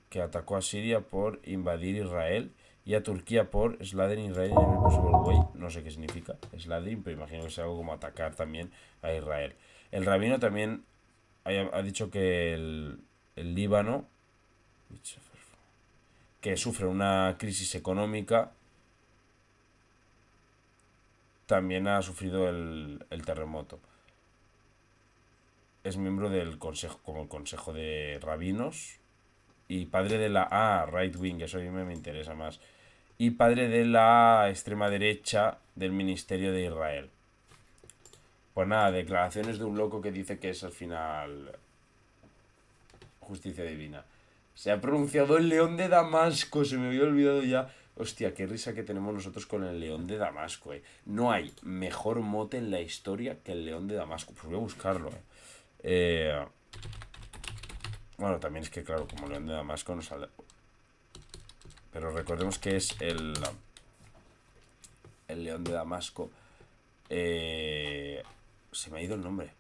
que atacó a Siria por invadir Israel y a Turquía por slaughtering Israel en el Possible Way. No sé qué significa slaughtering, pero imagino que es algo como atacar también a Israel. El rabino también ha dicho que el Líbano, que sufre una crisis económica, también ha sufrido el terremoto. Es miembro del consejo, como el consejo de rabinos, y padre de la right wing, eso a mí me interesa más, y padre de la extrema derecha del Ministerio de Israel. Pues nada, declaraciones de un loco que dice que es al final justicia divina. Se ha pronunciado el león de Damasco, se me había olvidado ya. Hostia, qué risa que tenemos nosotros con el león de Damasco, No hay mejor mote en la historia que el león de Damasco. Pues voy a buscarlo, Bueno, también es que, claro, como león de Damasco no sale. Pero recordemos que es el león de Damasco. Se me ha ido el nombre.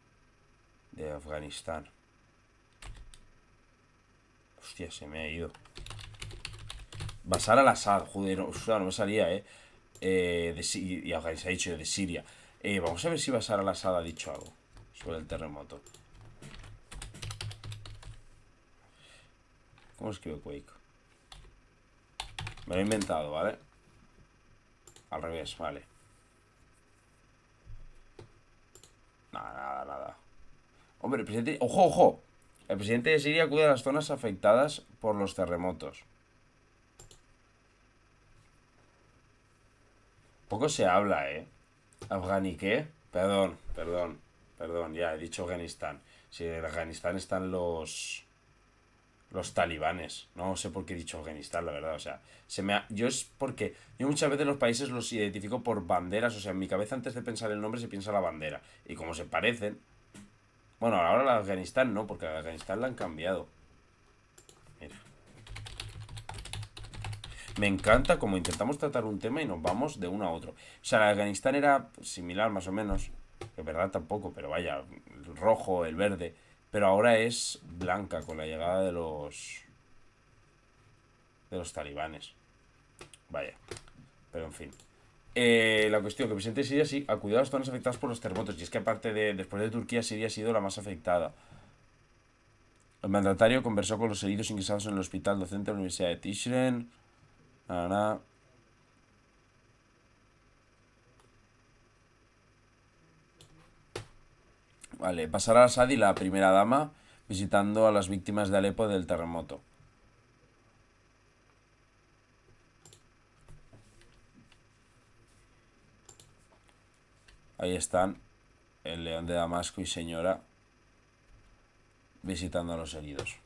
De Afganistán. Hostia, se me ha ido. Bashar al-Assad, joder, no me salía, y Afganistán ha dicho de Siria. Vamos a ver si Bashar al-Assad ha dicho algo sobre el terremoto. ¿Cómo escribe Quake? Me lo he inventado, ¿vale? Al revés, vale. Nada. Hombre, el presidente... ¡Ojo! El presidente de Siria acude a las zonas afectadas por los terremotos. Poco se habla, ¿Afgani qué? Perdón, ya he dicho Afganistán. Si en Afganistán están los talibanes. No sé por qué he dicho Afganistán, la verdad. O sea, yo es porque yo muchas veces los países los identifico por banderas. O sea, en mi cabeza antes de pensar el nombre se piensa la bandera. Y como se parecen... Bueno, ahora la de Afganistán no, porque la de Afganistán la han cambiado. Mira. Me encanta como intentamos tratar un tema y nos vamos de uno a otro. O sea, la de Afganistán era similar más o menos. Es verdad tampoco, pero vaya, el rojo, el verde. Pero ahora es blanca con la llegada de los talibanes. Vaya, pero en fin. La cuestión, que Presidente de Siria sí acudió a las zonas afectadas por los terremotos. Y es que aparte de, después de Turquía, Siria ha sido la más afectada. El mandatario conversó con los heridos ingresados en el hospital docente de la Universidad de Tishreen. Vale, pasará a Sadi, la primera dama, visitando a las víctimas de Alepo del terremoto. Ahí están el león de Damasco y señora visitando a los heridos.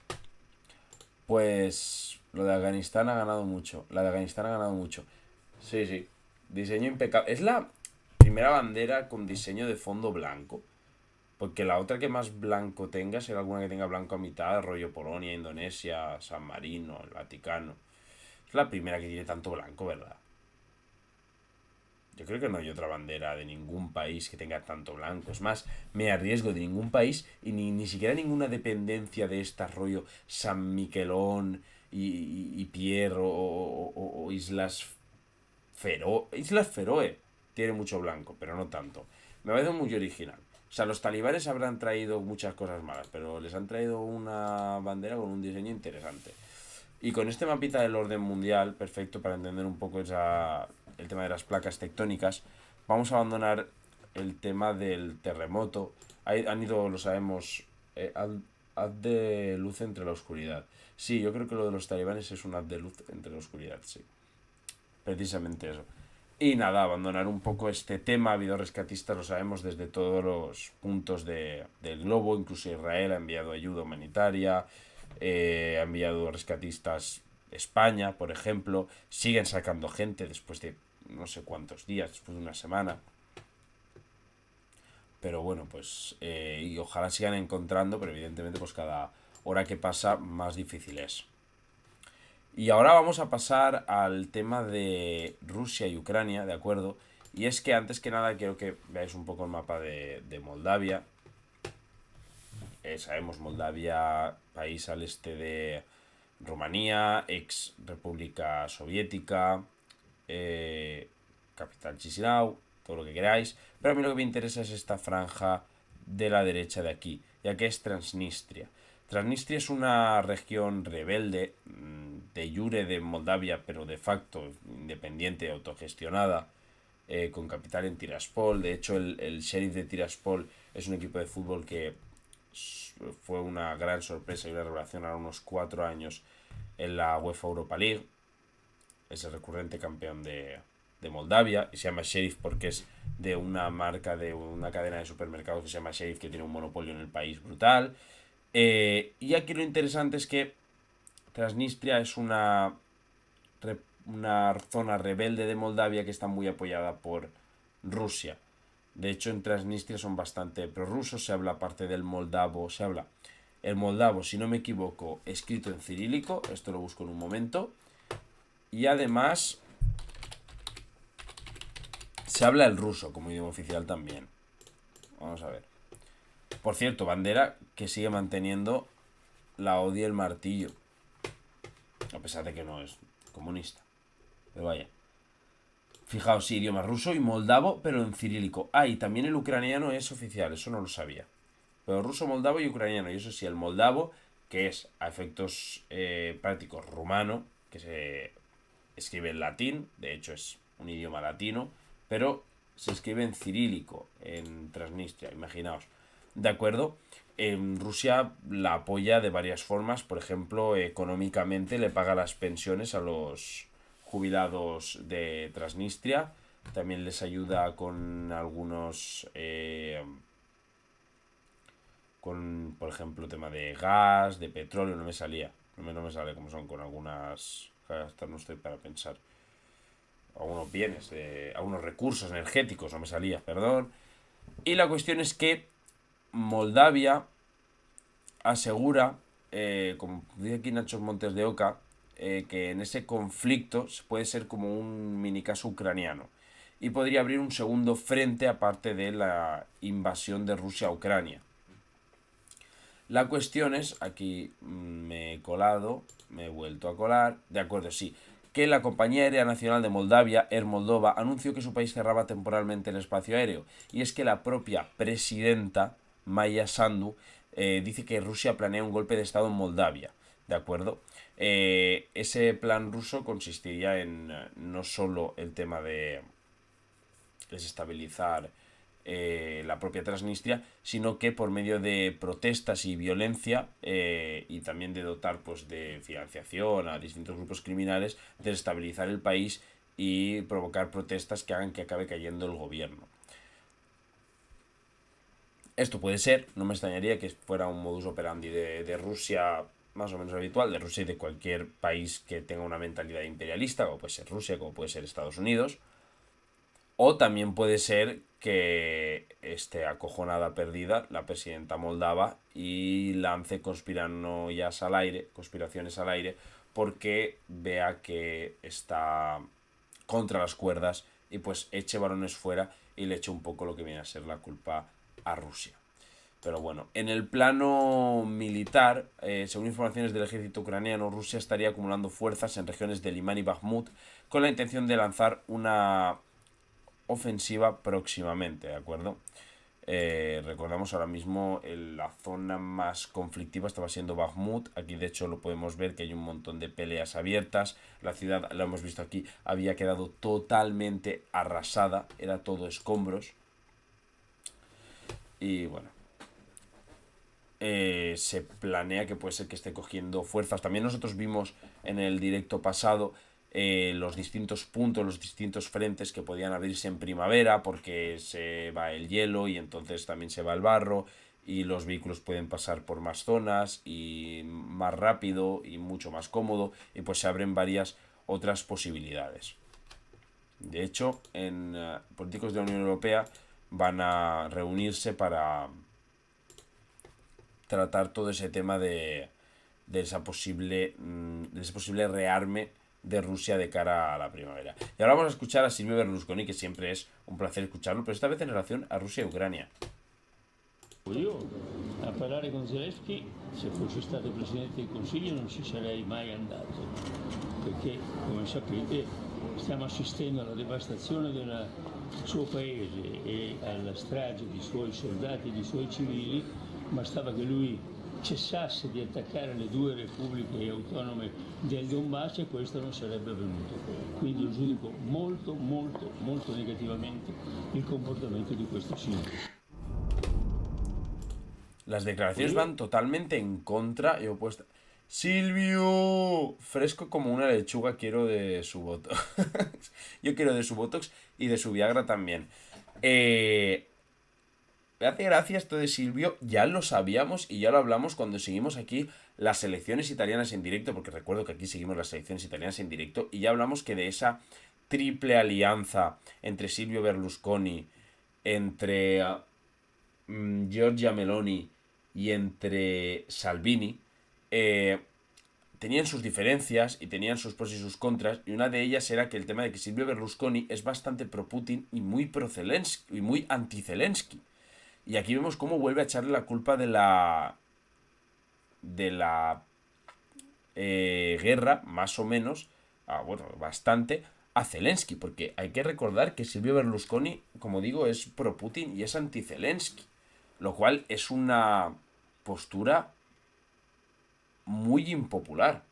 Pues lo de Afganistán ha ganado mucho. La de Afganistán ha ganado mucho. Sí, sí. Diseño impecable. Es la primera bandera con diseño de fondo blanco. Porque la otra que más blanco tenga será alguna que tenga blanco a mitad, rollo Polonia, Indonesia, San Marino, el Vaticano. Es la primera que tiene tanto blanco, ¿verdad? Yo creo que no hay otra bandera de ningún país que tenga tanto blanco. Es más, me arriesgo de ningún país y ni siquiera ninguna dependencia de esta rollo San Miquelón y Pierre o Islas Feroe. Islas Feroe tiene mucho blanco, pero no tanto. Me parece muy original. O sea, los talibanes habrán traído muchas cosas malas, pero les han traído una bandera con un diseño interesante. Y con este mapita del orden mundial, perfecto para entender un poco el tema de las placas tectónicas, vamos a abandonar el tema del terremoto. Han ido, lo sabemos, haz de luz entre la oscuridad. Sí, yo creo que lo de los talibanes es un haz de luz entre la oscuridad, sí. Precisamente eso. Y nada, abandonar un poco este tema. Ha habido rescatistas, lo sabemos, desde todos los puntos del globo. Incluso Israel ha enviado ayuda humanitaria. Ha enviado rescatistas España, por ejemplo. Siguen sacando gente después de no sé cuántos días, después de una semana. Pero bueno, pues y ojalá sigan encontrando, pero evidentemente pues cada hora que pasa más difícil es. Y ahora vamos a pasar al tema de Rusia y Ucrania, ¿de acuerdo? Y es que antes que nada quiero que veáis un poco el mapa de Moldavia. Sabemos Moldavia, país al este de Rumanía, ex República Soviética, capital Chisinau, todo lo que queráis. Pero a mí lo que me interesa es esta franja de la derecha de aquí, ya que es Transnistria. Transnistria es una región rebelde, de jure de Moldavia, pero de facto independiente, autogestionada, con capital en Tiraspol. De hecho, el Sheriff de Tiraspol es un equipo de fútbol que fue una gran sorpresa y una revelación a unos 4 años en la UEFA Europa League. Es el recurrente campeón de Moldavia y se llama Sheriff porque es de una marca, de una cadena de supermercados que se llama Sheriff, que tiene un monopolio en el país brutal. Y aquí lo interesante es que Transnistria es una zona rebelde de Moldavia que está muy apoyada por Rusia. De hecho, en Transnistria son bastante prorrusos, se habla parte del moldavo, se habla el moldavo, si no me equivoco, escrito en cirílico, esto lo busco en un momento, y además se habla el ruso como idioma oficial también. Vamos a ver. Por cierto, bandera que sigue manteniendo la hoz y el martillo, a pesar de que no es comunista. Pero vaya. Fijaos, sí, idioma ruso y moldavo, pero en cirílico. Ah, y también el ucraniano es oficial, eso no lo sabía. Pero ruso, moldavo y ucraniano. Y eso sí, el moldavo, que es a efectos prácticos rumano, que se escribe en latín, de hecho es un idioma latino, pero se escribe en cirílico, en Transnistria, imaginaos. ¿De acuerdo? En Rusia la apoya de varias formas, por ejemplo, económicamente le paga las pensiones a los jubilados de Transnistria, también les ayuda con algunos, con, por ejemplo, tema de gas, de petróleo, no me salía, no me sale como son con algunas, hasta no estoy para pensar, algunos bienes, algunos recursos energéticos, no me salía, perdón. Y la cuestión es que Moldavia asegura, como dice aquí Nacho Montes de Oca, que en ese conflicto puede ser como un mini caso ucraniano. y podría abrir un segundo frente aparte de la invasión de Rusia a Ucrania. La cuestión es, aquí me he colado, me he vuelto a colar, de acuerdo, sí, que la Compañía Aérea Nacional de Moldavia, Air Moldova, anunció que su país cerraba temporalmente el espacio aéreo, y es que la propia presidenta, Maya Sandu, dice que Rusia planea un golpe de estado en Moldavia, ¿de acuerdo? Ese plan ruso consistiría en no solo el tema de desestabilizar la propia Transnistria, sino que por medio de protestas y violencia y también de dotar pues de financiación a distintos grupos criminales, desestabilizar el país y provocar protestas que hagan que acabe cayendo el gobierno. Esto puede ser, no me extrañaría que fuera un modus operandi de Rusia más o menos habitual, de Rusia y de cualquier país que tenga una mentalidad imperialista, como puede ser Rusia, como puede ser Estados Unidos. O también puede ser que esté acojonada perdida la presidenta moldava y lance conspiraciones al aire, porque vea que está contra las cuerdas y pues eche balones fuera y le eche un poco lo que viene a ser la culpa a Rusia. Pero bueno, en el plano militar, según informaciones del ejército ucraniano, Rusia estaría acumulando fuerzas en regiones de Limán y Bakhmut con la intención de lanzar una ofensiva próximamente, ¿de acuerdo? Recordamos ahora mismo la zona más conflictiva estaba siendo Bakhmut. Aquí de hecho lo podemos ver que hay un montón de peleas abiertas. La ciudad, lo hemos visto aquí, había quedado totalmente arrasada, era todo escombros. Y bueno, se planea que puede ser que esté cogiendo fuerzas. También nosotros vimos en el directo pasado los distintos puntos, los distintos frentes que podían abrirse en primavera, porque se va el hielo y entonces también se va el barro y los vehículos pueden pasar por más zonas y más rápido y mucho más cómodo, y pues se abren varias otras posibilidades. De hecho, políticos de la Unión Europea van a reunirse para tratar todo ese tema de ese posible rearme de Rusia de cara a la primavera. Y ahora vamos a escuchar a Silvio Berlusconi, que siempre es un placer escucharlo, pero esta vez en relación a Rusia y Ucrania. Io a parlare con Zelensky, se fossi stato Presidente del Consiglio, non ci sarei mai andato, perché come sapete stiamo assistendo alla devastazione del suo paese e alla strage di suoi soldati e di suoi civili. Bastava che lui cessasse di attaccare le due repubbliche autonome del Donbass e questo non sarebbe avvenuto. Quindi io giudico molto, molto, molto negativamente il comportamento di questo signore. Las declaraciones van totalmente en contra y opuesta. Silvio, fresco como una lechuga, quiero de su botox. Yo quiero de su botox y de su Viagra también. Me hace gracia esto de Silvio, ya lo sabíamos y ya lo hablamos cuando seguimos aquí las elecciones italianas en directo, porque recuerdo que aquí seguimos las elecciones italianas en directo y ya hablamos que de esa triple alianza entre Silvio Berlusconi, entre Giorgia Meloni y entre Salvini, tenían sus diferencias y tenían sus pros y sus contras, y una de ellas era que el tema de que Silvio Berlusconi es bastante pro Putin y muy pro Zelensky y muy anti Zelensky. Y aquí vemos cómo vuelve a echarle la culpa de la guerra, más o menos, bastante, a Zelensky, porque hay que recordar que Silvio Berlusconi, como digo, es pro Putin y es anti Zelensky, lo cual es una postura muy impopular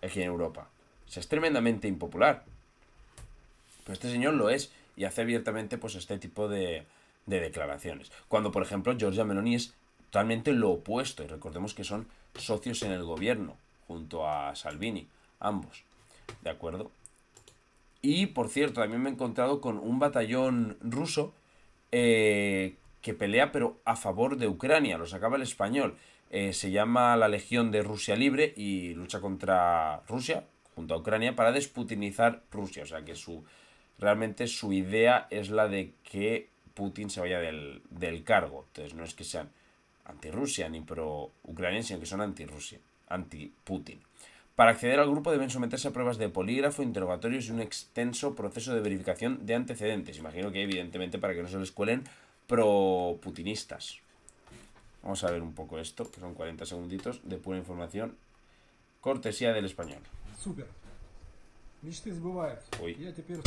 aquí en Europa. O sea, es tremendamente impopular. Pero este señor lo es y hace abiertamente pues este tipo de declaraciones. Cuando, por ejemplo, Giorgia Meloni es totalmente lo opuesto. Y recordemos que son socios en el gobierno, junto a Salvini, ambos. ¿De acuerdo? Y, por cierto, también me he encontrado con un batallón ruso que pelea, pero a favor de Ucrania. Lo sacaba el español. Se llama la Legión de Rusia Libre y lucha contra Rusia, junto a Ucrania, para desputinizar Rusia. O sea, que realmente su idea es la de que Putin se vaya del cargo. Entonces no es que sean anti-Rusia ni pro-Ucrania, sino que son anti-Rusia, anti-Putin. Para acceder al grupo deben someterse a pruebas de polígrafo, interrogatorios y un extenso proceso de verificación de antecedentes. Imagino que evidentemente para que no se les cuelen pro-putinistas. Vamos a ver un poco esto, que son 40 segunditos de pura información. Cortesía del español. Супер. Мечты сбываются. Ой. Я теперь...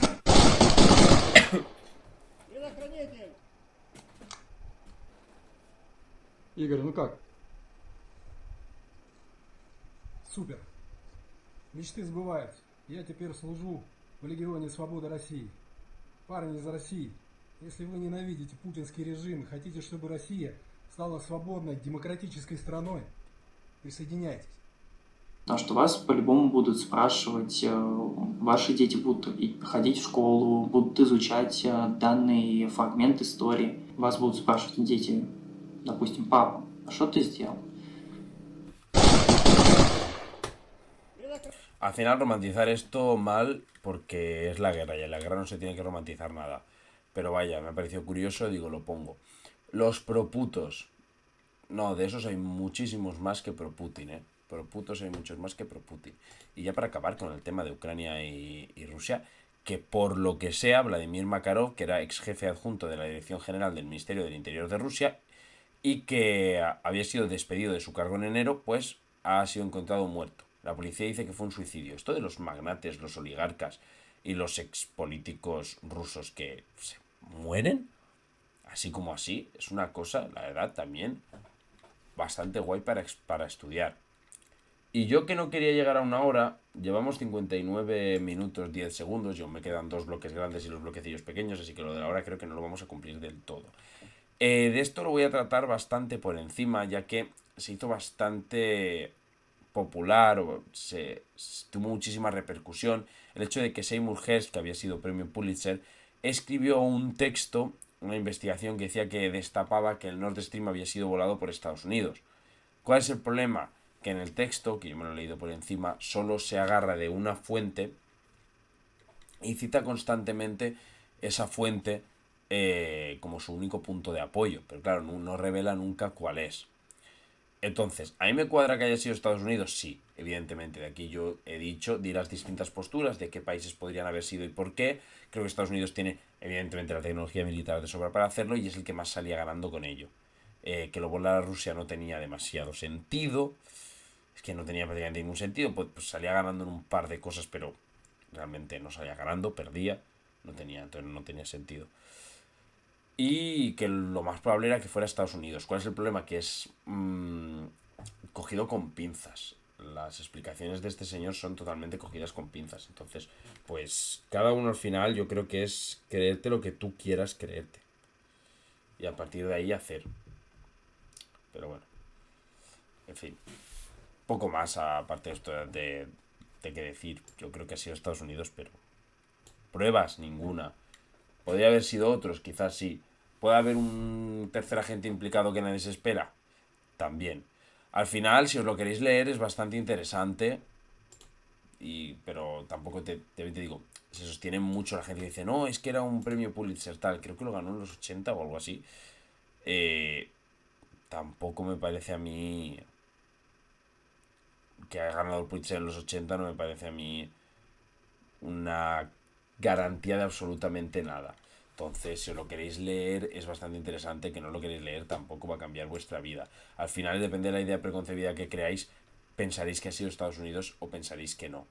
Игорь, ну как? Супер. Мечты сбываются. Я теперь служу в Легионе Свободы России. Парни из России, если вы ненавидите путинский режим и хотите, чтобы Россия стала свободной, демократической страной, присоединяйтесь. Потому что вас по-любому будут спрашивать, ваши дети будут ходить в школу, будут изучать данный фрагмент истории. Вас будут спрашивать дети, допустим, папа, а что ты сделал? Al final romantizar esto mal porque es la guerra y en la guerra no se tiene que romantizar nada. Pero vaya, me ha parecido curioso, digo, lo pongo. Los proputos. No, de esos hay muchísimos más que pro Putin, ¿eh? Pro putos hay muchos más que pro Putin. Y ya para acabar con el tema de Ucrania y Rusia, que por lo que sea, Vladimir Makarov, que era ex jefe adjunto de la Dirección General del Ministerio del Interior de Rusia y que había sido despedido de su cargo en enero, pues ha sido encontrado muerto. La policía dice que fue un suicidio. Esto de los magnates, los oligarcas y los expolíticos rusos que se mueren, así como así, es una cosa, la verdad, también bastante guay para estudiar. Y yo que no quería llegar a una hora, llevamos 59 minutos 10 segundos, y aún me quedan 2 bloques grandes y los bloquecillos pequeños, así que lo de la hora creo que no lo vamos a cumplir del todo. De esto lo voy a tratar bastante por encima, ya que se hizo bastante popular, tuvo muchísima repercusión el hecho de que Seymour Hersh, que había sido premio Pulitzer, escribió un texto, una investigación que decía que destapaba que el Nord Stream había sido volado por Estados Unidos. ¿Cuál es el problema? Que en el texto, que yo me lo he leído por encima, solo se agarra de una fuente y cita constantemente esa fuente como su único punto de apoyo, pero claro, no revela nunca cuál es. Entonces, ¿a mí me cuadra que haya sido Estados Unidos? Sí, evidentemente. De aquí yo he dicho, di las distintas posturas de qué países podrían haber sido y por qué. Creo que Estados Unidos tiene, evidentemente, la tecnología militar de sobra para hacerlo y es el que más salía ganando con ello. Que lo volara Rusia no tenía demasiado sentido. Es que no tenía prácticamente ningún sentido. Pues salía ganando en un par de cosas, pero realmente no salía ganando, perdía. Entonces no tenía sentido. Y que lo más probable era que fuera Estados Unidos. ¿Cuál es el problema? Que es cogido con pinzas. Las explicaciones de este señor son totalmente cogidas con pinzas. Entonces, pues cada uno al final yo creo que es creerte lo que tú quieras creerte. Y a partir de ahí hacer. Pero bueno. En fin. Poco más aparte de esto de qué decir. Yo creo que ha sido Estados Unidos, pero pruebas ninguna. Podría haber sido otros, quizás sí. ¿Puede haber un tercer agente implicado que nadie se espera? También. Al final, si os lo queréis leer, es bastante interesante. Pero tampoco te digo, se sostiene mucho la gente que dice, no, es que era un premio Pulitzer tal. Creo que lo ganó en los 80 o algo así. Tampoco me parece a mí que haya ganado el Pulitzer en los 80, no me parece a mí una garantía de absolutamente nada. Entonces, si os lo queréis leer, es bastante interesante. Que no lo queréis leer, tampoco va a cambiar vuestra vida. Al final, depende de la idea preconcebida que creáis, pensaréis que ha sido Estados Unidos o pensaréis que no.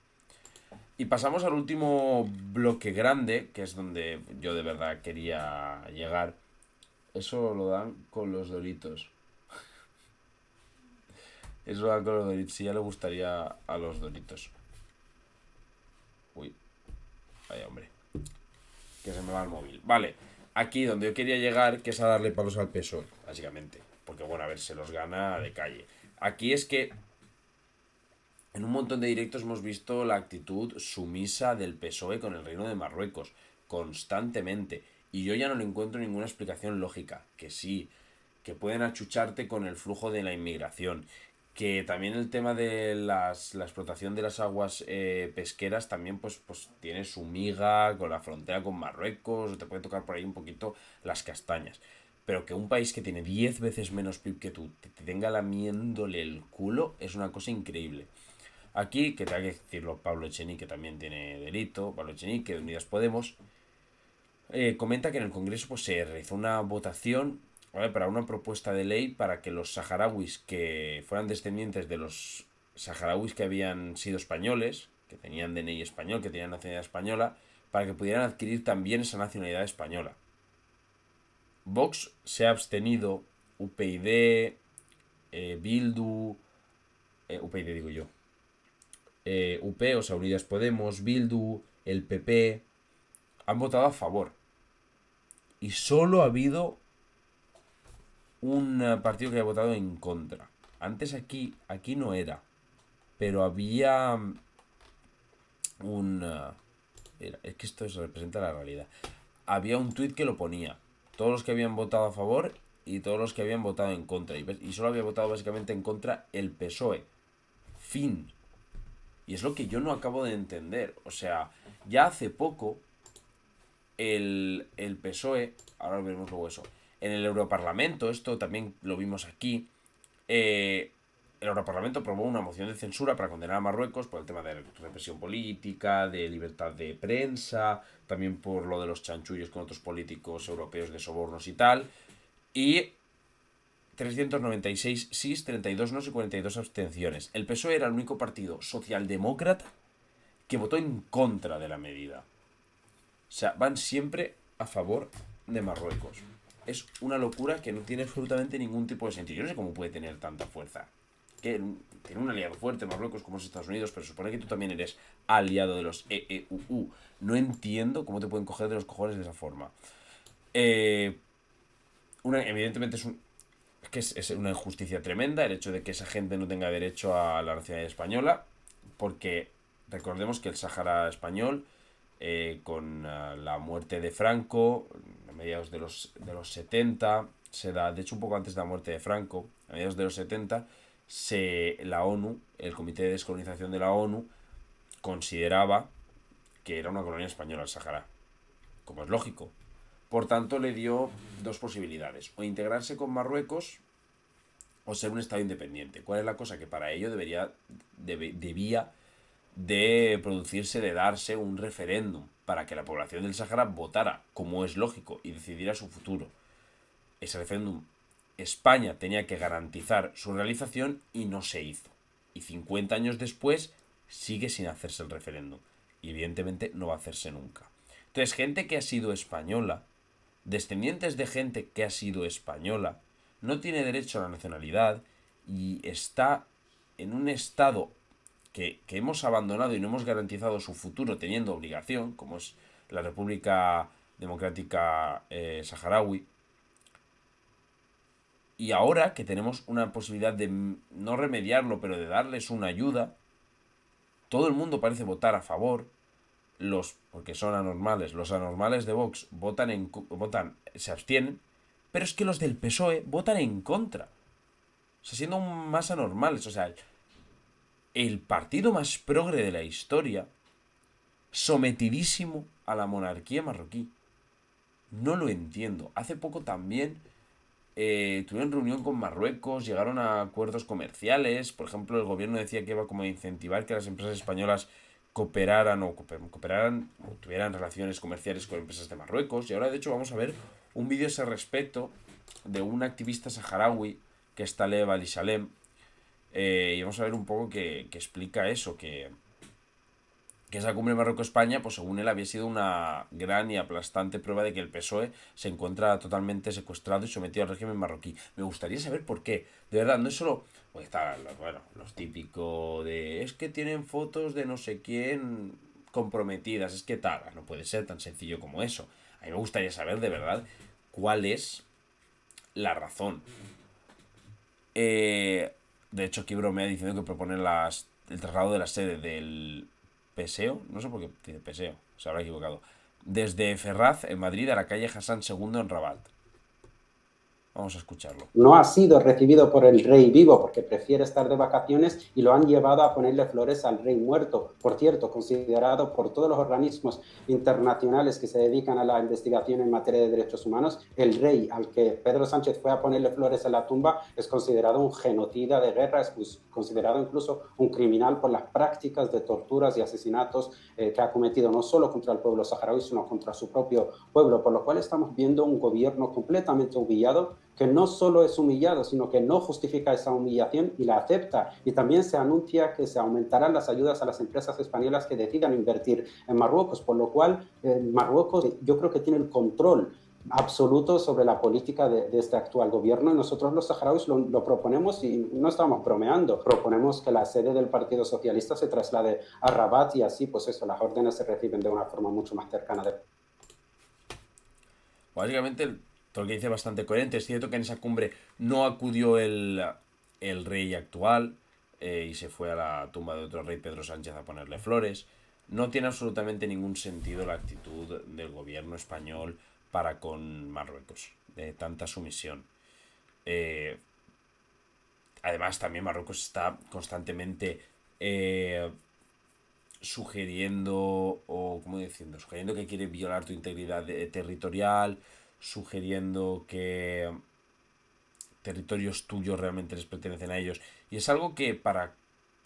Y pasamos al último bloque grande, que es donde yo de verdad quería llegar. Eso lo dan con los Doritos. Eso lo dan con los Doritos. Sí, ya le gustaría a los Doritos. Uy. Vaya, hombre. Que se me va el móvil. Vale, aquí donde yo quería llegar, que es a darle palos al PSOE, básicamente. Porque bueno, a ver, se los gana de calle. Aquí es que en un montón de directos hemos visto la actitud sumisa del PSOE con el Reino de Marruecos, constantemente. Y yo ya no le encuentro ninguna explicación lógica. Que sí, que pueden achucharte con el flujo de la inmigración. Que también el tema de la explotación de las aguas pesqueras también pues tiene su miga con la frontera con Marruecos, te puede tocar por ahí un poquito las castañas. Pero que un país que tiene 10 veces menos PIB que tú te tenga lamiéndole el culo es una cosa increíble. Aquí, que tenga que decirlo Pablo Echenique, que también tiene delito, Pablo Echenique, de Unidas Podemos, comenta que en el Congreso pues, se realizó una votación, ¿vale?, para una propuesta de ley para que los saharauis que fueran descendientes de los saharauis que habían sido españoles, que tenían DNI español, que tenían nacionalidad española, para que pudieran adquirir también esa nacionalidad española. Vox se ha abstenido, UPyD, Bildu, UPyD digo yo, UP, o sea, Unidas Podemos, Bildu, el PP, han votado a favor. Y solo ha habido un partido que ha votado en contra. Antes aquí no era, pero había es que esto representa la realidad. Había un tuit que lo ponía. Todos los que habían votado a favor y todos los que habían votado en contra. Y solo había votado básicamente en contra el PSOE. Fin. Y es lo que yo no acabo de entender. O sea, ya hace poco el PSOE, ahora veremos luego eso, en el Europarlamento, esto también lo vimos aquí, el Europarlamento aprobó una moción de censura para condenar a Marruecos por el tema de represión política, de libertad de prensa, también por lo de los chanchullos con otros políticos europeos de sobornos y tal, y 396 sís, 32 no y 42 abstenciones. El PSOE era el único partido socialdemócrata que votó en contra de la medida. O sea, van siempre a favor de Marruecos. Es una locura que no tiene absolutamente ningún tipo de sentido. Yo no sé cómo puede tener tanta fuerza. Que tiene un aliado fuerte Marruecos como es Estados Unidos, pero supone que tú también eres aliado de los EEUU. No entiendo cómo te pueden coger de los cojones de esa forma. Evidentemente es una injusticia tremenda el hecho de que esa gente no tenga derecho a la nacionalidad española, porque recordemos que el Sáhara español, con la muerte de Franco, a mediados de los 70, se da, de hecho un poco antes de la muerte de Franco, a mediados de los 70, la ONU, el Comité de Descolonización de la ONU, consideraba que era una colonia española el Sáhara, como es lógico. Por tanto, le dio dos posibilidades: o integrarse con Marruecos o ser un estado independiente. ¿Cuál es la cosa? Que para ello debía de producirse, de darse un referéndum para que la población del Sáhara votara, como es lógico, y decidiera su futuro. Ese referéndum España tenía que garantizar su realización y no se hizo. Y 50 años después sigue sin hacerse el referéndum. Y evidentemente no va a hacerse nunca. Entonces, gente que ha sido española, descendientes de gente que ha sido española, no tiene derecho a la nacionalidad y está en un estado que hemos abandonado y no hemos garantizado su futuro teniendo obligación, como es la República Democrática Saharaui. Y ahora que tenemos una posibilidad de no remediarlo, pero de darles una ayuda, todo el mundo parece votar a favor. Porque son anormales, los anormales de Vox se abstienen, pero es que los del PSOE votan en contra. O sea, siendo más anormales. O sea, el partido más progre de la historia, sometidísimo a la monarquía marroquí. No lo entiendo. Hace poco también tuvieron reunión con Marruecos, llegaron a acuerdos comerciales. Por ejemplo, el gobierno decía que iba como a incentivar que las empresas españolas cooperaran o tuvieran relaciones comerciales con empresas de Marruecos. Y ahora, de hecho, vamos a ver un vídeo a ese respecto de un activista saharaui que es Taleb Al-Salem. Y vamos a ver un poco que explica eso, que esa cumbre Marruecos-España, pues según él, había sido una gran y aplastante prueba de que el PSOE se encuentra totalmente secuestrado y sometido al régimen marroquí. Me gustaría saber por qué. De verdad, no es solo... Pues está, los típicos de... Es que tienen fotos de no sé quién comprometidas, es que tal. No puede ser tan sencillo como eso. A mí me gustaría saber, de verdad, cuál es la razón. De hecho, aquí bromea diciendo que proponen el traslado de la sede del PSEO, no sé por qué tiene PSEO, se habrá equivocado, desde Ferraz, en Madrid, a la calle Hassan II, en Rabat. Vamos a escucharlo. No ha sido recibido por el rey vivo porque prefiere estar de vacaciones y lo han llevado a ponerle flores al rey muerto. Por cierto, considerado por todos los organismos internacionales que se dedican a la investigación en materia de derechos humanos, el rey al que Pedro Sánchez fue a ponerle flores en la tumba es considerado un genocida de guerra, es considerado incluso un criminal por las prácticas de torturas y asesinatos que ha cometido no solo contra el pueblo saharaui, sino contra su propio pueblo, por lo cual estamos viendo un gobierno completamente humillado, que no solo es humillado, sino que no justifica esa humillación y la acepta. Y también se anuncia que se aumentarán las ayudas a las empresas españolas que decidan invertir en Marruecos, por lo cual Marruecos yo creo que tiene el control absoluto sobre la política de este actual gobierno, y nosotros los saharauis lo proponemos y no estamos bromeando. Proponemos que la sede del Partido Socialista se traslade a Rabat y así, pues eso, las órdenes se reciben de una forma mucho más cercana. Básicamente, todo lo que dice bastante coherente. Es cierto que en esa cumbre no acudió el rey actual y se fue a la tumba de otro rey, Pedro Sánchez, a ponerle flores. No tiene absolutamente ningún sentido la actitud del gobierno español para con Marruecos, de tanta sumisión. Además, también Marruecos está constantemente sugiriendo, o ¿cómo diciendo? Sugiriendo que quiere violar tu integridad territorial, sugiriendo que territorios tuyos realmente les pertenecen a ellos. Y es algo que para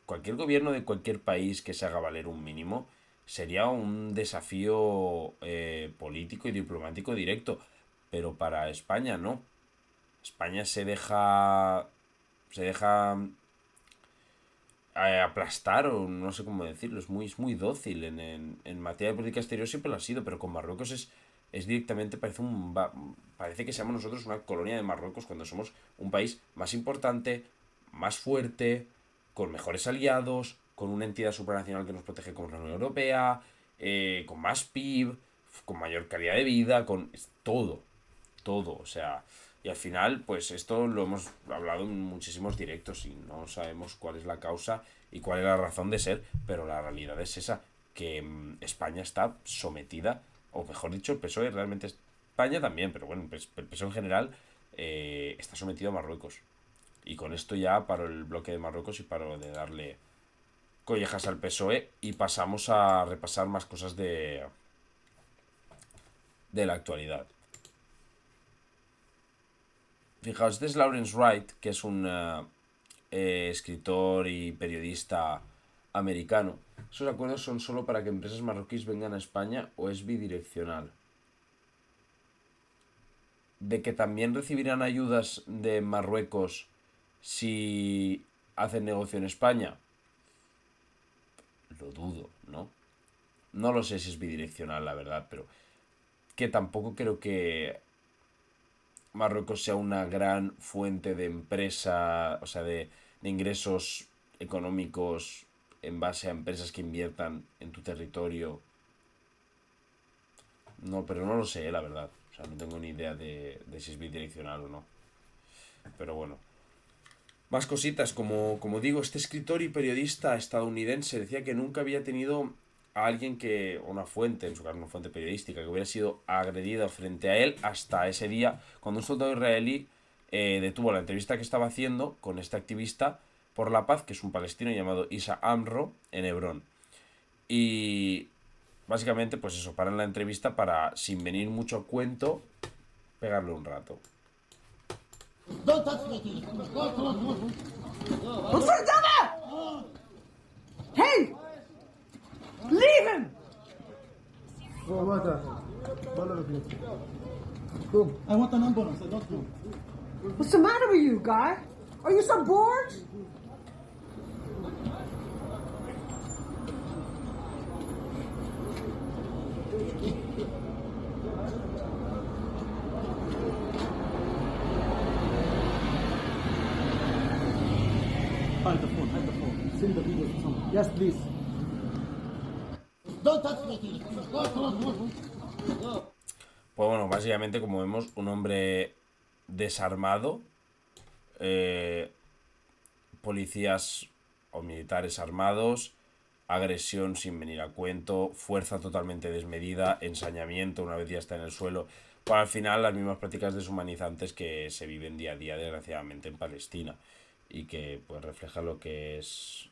cualquier gobierno de cualquier país que se haga valer un mínimo sería un desafío político y diplomático directo. Pero para España no. España se deja aplastar, o no sé cómo decirlo, es muy dócil en materia de política exterior, siempre lo ha sido, pero con Marruecos es directamente, parece que seamos nosotros una colonia de Marruecos cuando somos un país más importante, más fuerte, con mejores aliados, con una entidad supranacional que nos protege como la Unión Europea, con más PIB, con mayor calidad de vida, con todo, o sea. Y al final, pues esto lo hemos hablado en muchísimos directos y no sabemos cuál es la causa y cuál es la razón de ser, pero la realidad es esa, que España está sometida, o mejor dicho, el PSOE realmente, España también, pero bueno, el PSOE en general está sometido a Marruecos. Y con esto ya paro el bloque de Marruecos y paro de darle collejas al PSOE y pasamos a repasar más cosas de la actualidad. Fijaos, este es Lawrence Wright, que es un escritor y periodista americano. ¿Esos acuerdos son solo para que empresas marroquíes vengan a España o es bidireccional? ¿De que también recibirán ayudas de Marruecos si hacen negocio en España? Lo dudo, ¿no? No lo sé si es bidireccional, la verdad, pero que tampoco creo que Marruecos sea una gran fuente de empresa, o sea, de ingresos económicos en base a empresas que inviertan en tu territorio. No, pero no lo sé, la verdad. O sea, no tengo ni idea de si es bidireccional o no. Pero bueno. Más cositas, como digo, este escritor y periodista estadounidense decía que nunca había tenido a alguien una fuente, en su caso una fuente periodística, que hubiera sido agredida frente a él hasta ese día, cuando un soldado israelí detuvo la entrevista que estaba haciendo con este activista por la paz, que es un palestino llamado Isa Amro, en Hebrón. Y básicamente, pues eso, paran la entrevista para, sin venir mucho a cuento, pegarle un rato. Don't touch me. What's that? Hey! Leave him! I want an ambulance. I don't know. What's the matter with you, guy? Are you so bored? Hide the phone. Send the video to someone. Yes, please. Don't touch me. Pues bueno, básicamente, como vemos, un hombre desarmado, policías o militares armados, agresión sin venir a cuento, fuerza totalmente desmedida, ensañamiento una vez ya está en el suelo, pues al final las mismas prácticas deshumanizantes que se viven día a día desgraciadamente en Palestina y que pues refleja lo que es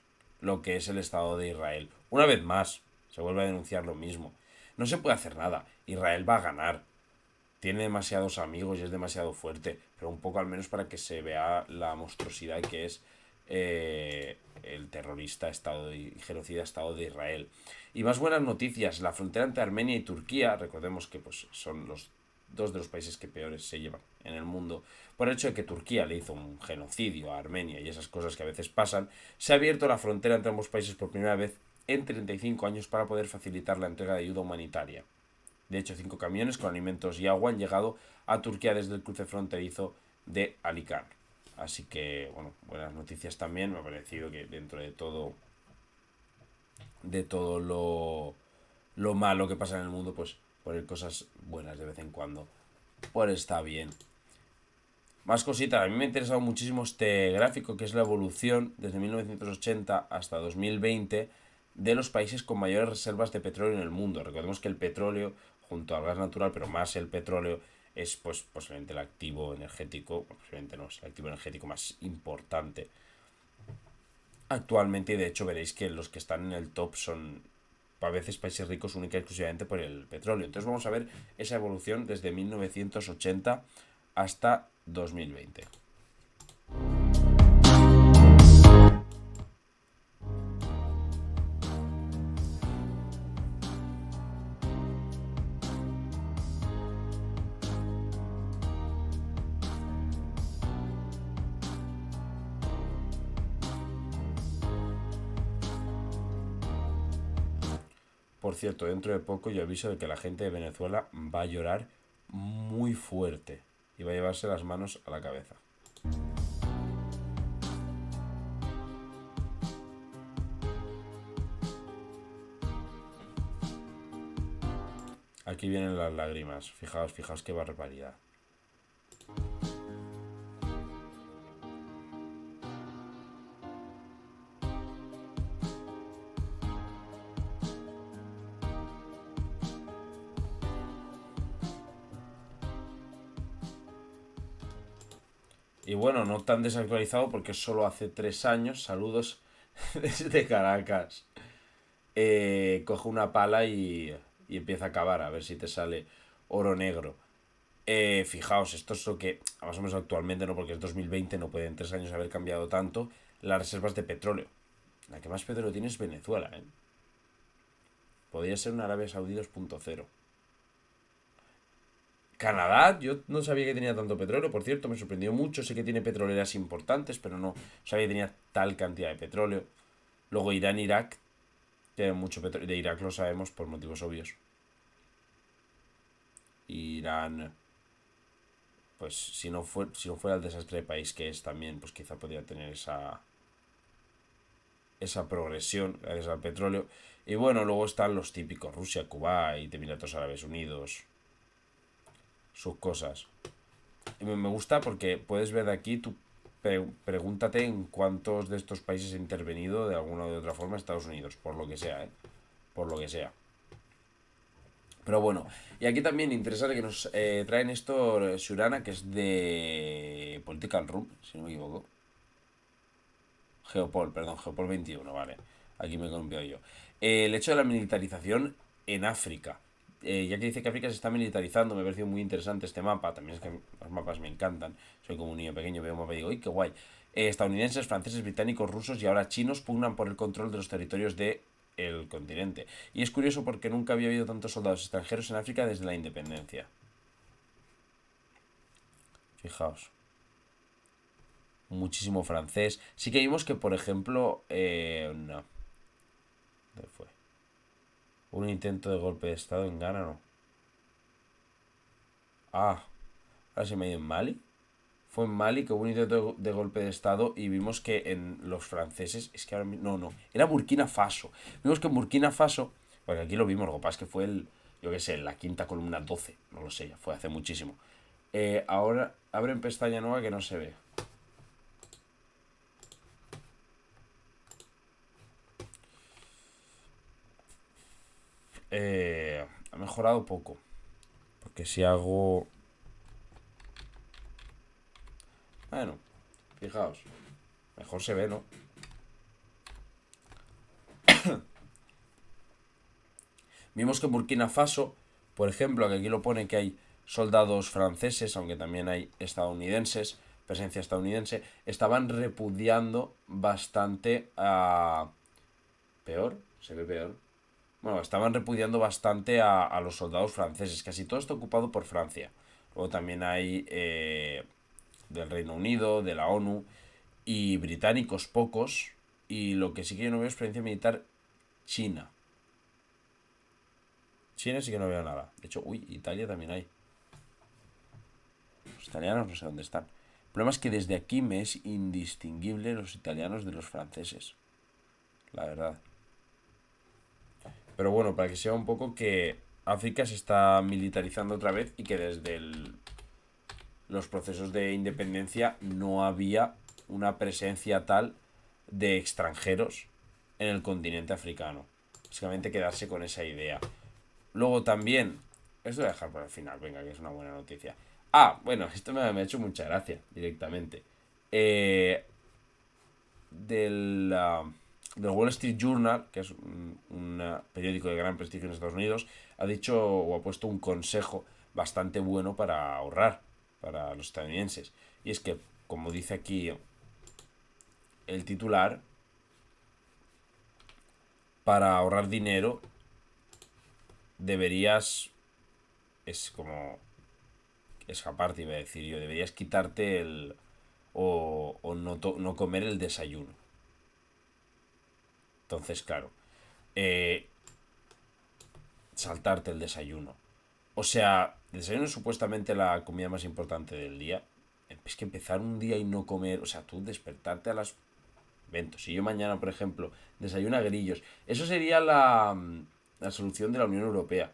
el Estado de Israel. Una vez más, se vuelve a denunciar lo mismo. No se puede hacer nada. Israel va a ganar. Tiene demasiados amigos y es demasiado fuerte, pero un poco al menos para que se vea la monstruosidad que es el terrorista y genocida Estado de Israel. Y más buenas noticias, la frontera entre Armenia y Turquía, recordemos que pues, son los dos de los países que peores se llevan en el mundo, por el hecho de que Turquía le hizo un genocidio a Armenia y esas cosas que a veces pasan, se ha abierto la frontera entre ambos países por primera vez en 35 años para poder facilitar la entrega de ayuda humanitaria. De hecho, 5 camiones con alimentos y agua han llegado a Turquía desde el cruce fronterizo de Alicán. Así que, bueno, buenas noticias también. Me ha parecido que dentro de todo lo malo que pasa en el mundo, pues poner cosas buenas de vez en cuando, pues está bien. Más cositas, a mí me ha interesado muchísimo este gráfico, que es la evolución desde 1980 hasta 2020 de los países con mayores reservas de petróleo en el mundo. Recordemos que el petróleo, junto al gas natural, pero más el petróleo, es pues posiblemente el activo energético, posiblemente no, es el activo energético más importante actualmente, y de hecho veréis que los que están en el top son a veces países ricos única y exclusivamente por el petróleo. Entonces vamos a ver esa evolución desde 1980 hasta 2020. Por cierto, dentro de poco yo aviso de que la gente de Venezuela va a llorar muy fuerte y va a llevarse las manos a la cabeza. Aquí vienen las lágrimas. Fijaos qué barbaridad. Y bueno, no tan desactualizado porque solo hace 3 años, saludos desde Caracas, coge una pala y empieza a cavar a ver si te sale oro negro. Fijaos, esto es lo que, más o menos actualmente, no porque es 2020, no puede en 3 años haber cambiado tanto, las reservas de petróleo. La que más petróleo tiene es Venezuela, ¿eh? Podría ser una Arabia Saudí 2.0. Canadá, yo no sabía que tenía tanto petróleo, por cierto, me sorprendió mucho. Sé que tiene petroleras importantes, pero no sabía que tenía tal cantidad de petróleo. Luego Irán, Irak, tiene mucho petróleo. De Irak lo sabemos por motivos obvios. Irán, pues si no fuera el desastre de país que es también, pues quizá podría tener esa progresión gracias al petróleo. Y bueno, luego están los típicos, Rusia, Kuwait, Emiratos Árabes Unidos, sus cosas. Y me gusta porque puedes ver de aquí, tú pregúntate en cuántos de estos países ha intervenido de alguna o de otra forma Estados Unidos, por lo que sea, por lo que sea. Pero bueno, y aquí también interesante que nos trae Néstor Surana, que es de Political Room, si no me equivoco. Geopol 21, vale. Aquí me he columpiado yo. El hecho de la militarización en África. Ya que dice que África se está militarizando, me ha parecido muy interesante este mapa. También es que los mapas me encantan. Soy como un niño pequeño, veo un mapa y digo, ¡uy, qué guay! Estadounidenses, franceses, británicos, rusos y ahora chinos pugnan por el control de los territorios del continente. Y es curioso porque nunca había habido tantos soldados extranjeros en África desde la independencia. Fijaos. Muchísimo francés. Sí que vimos que, por ejemplo, no. ¿Dónde fue? Un intento de golpe de estado en Ghana, ¿no? Ah, ahora se me ha ido en Mali. Fue en Mali que hubo un intento de golpe de estado y vimos que en los franceses, es que ahora no, era Burkina Faso. Vimos que en Burkina Faso, porque aquí lo vimos, lo que pasa es que fue yo qué sé, la quinta columna 12, no lo sé, ya fue hace muchísimo. Ahora abren pestaña nueva que no se ve. ha mejorado poco. Porque si hago... Bueno, fijaos. Mejor se ve, ¿no? Vimos que en Burkina Faso, por ejemplo, que aquí lo pone que hay soldados franceses, aunque también hay estadounidenses, presencia estadounidense, estaban repudiando bastante a... ¿Peor? ¿Se ve peor? Bueno, estaban repudiando bastante a los soldados franceses. Casi todo está ocupado por Francia. Luego también hay del Reino Unido, de la ONU y británicos pocos. Y lo que sí que yo no veo es presencia militar China. China sí que no veo nada. De hecho, uy, Italia también hay. Los italianos no sé dónde están. El problema es que desde aquí me es indistinguible los italianos de los franceses. La verdad. Pero bueno, para que sea un poco que África se está militarizando otra vez y que desde los procesos de independencia no había una presencia tal de extranjeros en el continente africano. Básicamente quedarse con esa idea. Luego también, esto voy a dejar para el final, venga, que es una buena noticia. Ah, bueno, esto me ha hecho mucha gracia directamente. Del Wall Street Journal, que es un periódico de gran prestigio en Estados Unidos, ha dicho o ha puesto un consejo bastante bueno para ahorrar para los estadounidenses. Y es que, como dice aquí el titular, para ahorrar dinero deberías, es como escaparte, iba a decir yo, deberías quitarte o no comer el desayuno. Entonces, claro, saltarte el desayuno. O sea, el desayuno es supuestamente la comida más importante del día. Es que empezar un día y no comer, o sea, tú despertarte a las 20. Si yo mañana, por ejemplo, desayuna grillos, eso sería la solución de la Unión Europea,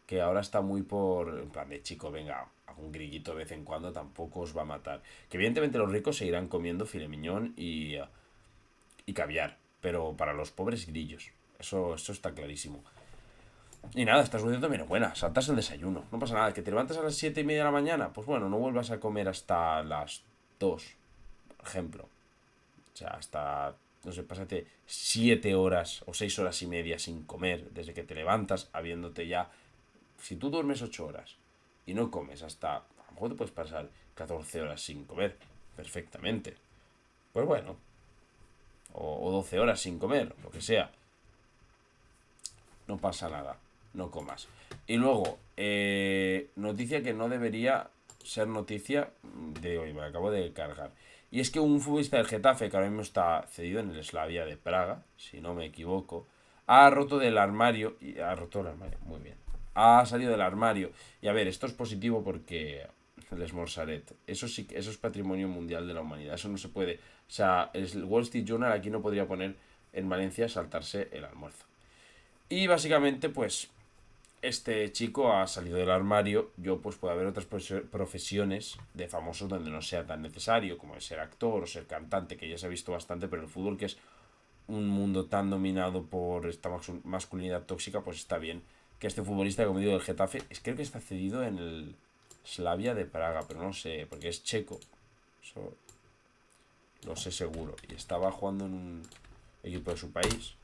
que ahora está muy por, en plan de chico, venga, un grillito de vez en cuando tampoco os va a matar. Que evidentemente los ricos se irán comiendo filet mignon y caviar, pero para los pobres grillos, eso está clarísimo. Y nada, esta solución también es buena, saltas el desayuno, no pasa nada, que te levantas a las 7:30 de la mañana, pues bueno, no vuelvas a comer hasta las 2, por ejemplo. O sea, hasta, no sé, pásate 7 horas o 6 horas y media sin comer desde que te levantas, habiéndote ya... Si tú duermes 8 horas y no comes hasta... A lo mejor te puedes pasar 14 horas sin comer, perfectamente. Pues bueno. O 12 horas sin comer, lo que sea. No pasa nada, no comas. Y luego, noticia que no debería ser noticia de hoy, me acabo de cargar. Y es que un futbolista del Getafe, que ahora mismo está cedido en el Slavia de Praga, si no me equivoco, ha roto del armario, y ha roto el armario, muy bien, ha salido del armario, y a ver, esto es positivo porque el Esmorzaret, eso sí, eso es patrimonio mundial de la humanidad, eso no se puede, o sea, el Wall Street Journal aquí no podría poner en Valencia saltarse el almuerzo. Y básicamente, pues, este chico ha salido del armario. Yo, pues, puede haber otras profesiones de famosos donde no sea tan necesario, como es ser actor o ser cantante, que ya se ha visto bastante, pero el fútbol, que es un mundo tan dominado por esta masculinidad tóxica, pues está bien que este futbolista, como digo, del Getafe, creo que está cedido en el Slavia de Praga, pero no sé, porque es checo. Eso lo sé seguro. Y estaba jugando en un equipo de su país.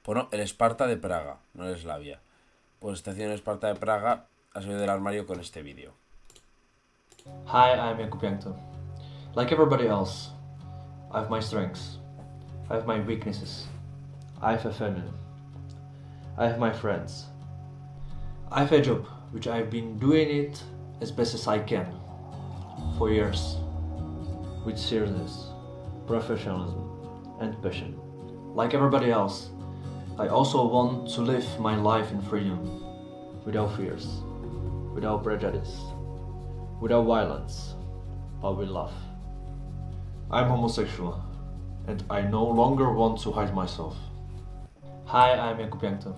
Bueno, el Sparta de Praga, no el Slavia. Pues está haciendo el Sparta de Praga, ha salido del armario con este vídeo. Hi, I'm Jakub Jankto. Like everybody else, I have my strengths. I have my weaknesses. I have a family. I have my friends. I have a job, which I've been doing it as best as I can for years, with seriousness, professionalism, and passion. Like everybody else, I also want to live my life in freedom, without fears, without prejudice, without violence, but with love. I'm homosexual, and I no longer want to hide myself. Hi, I'm Jakub Jankto.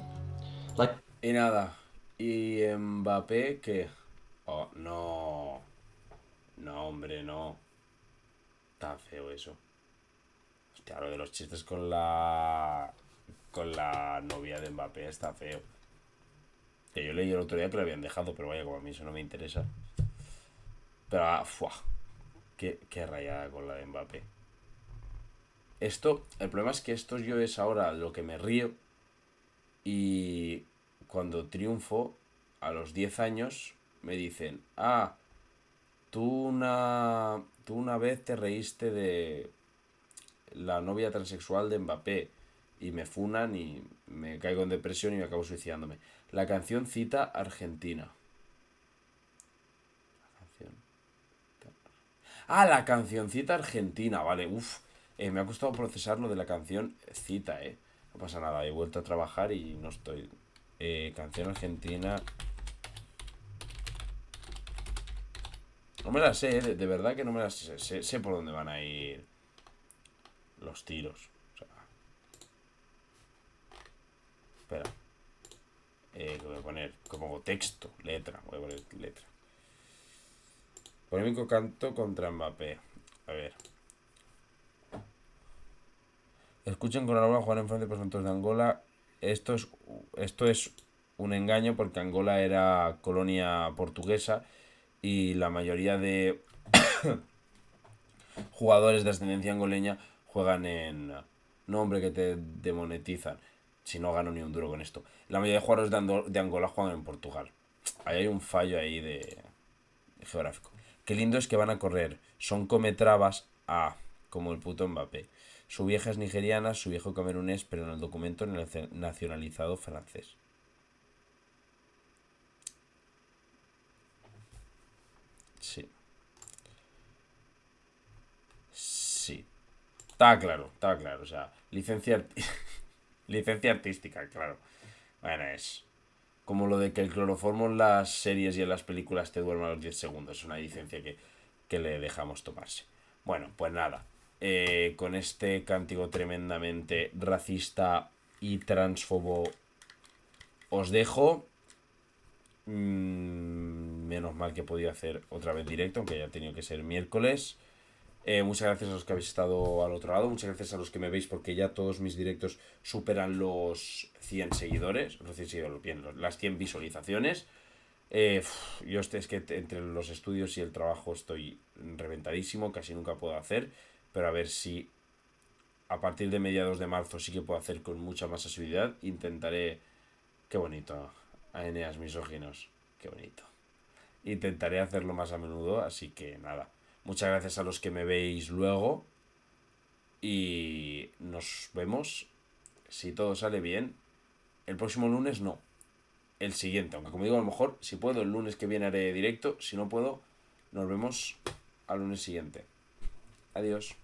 Y nada, y Mbappé, que... Oh, no. No, hombre, no. Está feo eso. Hostia, lo de los chistes con con la novia de Mbappé está feo. Que yo leí el otro día que lo habían dejado, pero vaya, como a mí eso no me interesa. Pero, qué rayada con la de Mbappé. Esto, el problema es que esto yo es ahora lo que me río. Y cuando triunfo, a los 10 años, me dicen, tú una vez te reíste de la novia transexual de Mbappé. Y me funan y me caigo en depresión y me acabo suicidándome. La canción cita Argentina. La cancioncita argentina, vale, me ha costado procesar lo de la canción cita, no pasa nada, he vuelto a trabajar y no estoy. Canción argentina. No me la sé, de verdad que no me la sé. Sé por dónde van a ir los tiros. O sea, espera. ¿Qué voy a poner? ¿Qué pongo? Texto, letra. Voy a poner letra. Polémico canto contra Mbappé. A ver. Escuchen con Angola jugar en Francia por Santos de Angola. Esto es un engaño porque Angola era colonia portuguesa y la mayoría de jugadores de ascendencia angoleña juegan en... No, hombre, que te demonetizan. Si no gano ni un duro con esto. La mayoría de jugadores de Angola juegan en Portugal. Ahí hay un fallo ahí de geográfico. Qué lindo es que van a correr. Son cometrabas como el puto Mbappé. Su vieja es nigeriana, su viejo camerunés, pero en el documento nacionalizado francés. Sí. Sí. Está claro. O sea, licencia artística, claro. Bueno, es como lo de que el cloroformo en las series y en las películas te duerma a los 10 segundos. Es una licencia que le dejamos tomarse. Bueno, pues nada. Con este cántico tremendamente racista y transfobo os dejo. Menos mal que he podido hacer otra vez directo, aunque ya ha tenido que ser miércoles. Muchas gracias a los que habéis estado al otro lado. Muchas gracias a los que me veis, porque ya todos mis directos superan los 100 seguidores. Los 100 seguidores, bien, las 100 visualizaciones. Yo es que entre los estudios y el trabajo estoy reventadísimo. Casi nunca puedo hacer. Pero a ver si a partir de mediados de marzo sí que puedo hacer con mucha más asiduidad. Intentaré... Qué bonito. A Eneas misóginos. Qué bonito. Intentaré hacerlo más a menudo. Así que nada. Muchas gracias a los que me veis luego. Y nos vemos, si todo sale bien, el próximo lunes no. El siguiente. Aunque como digo, a lo mejor, si puedo, el lunes que viene haré directo. Si no puedo, nos vemos al lunes siguiente. Adiós.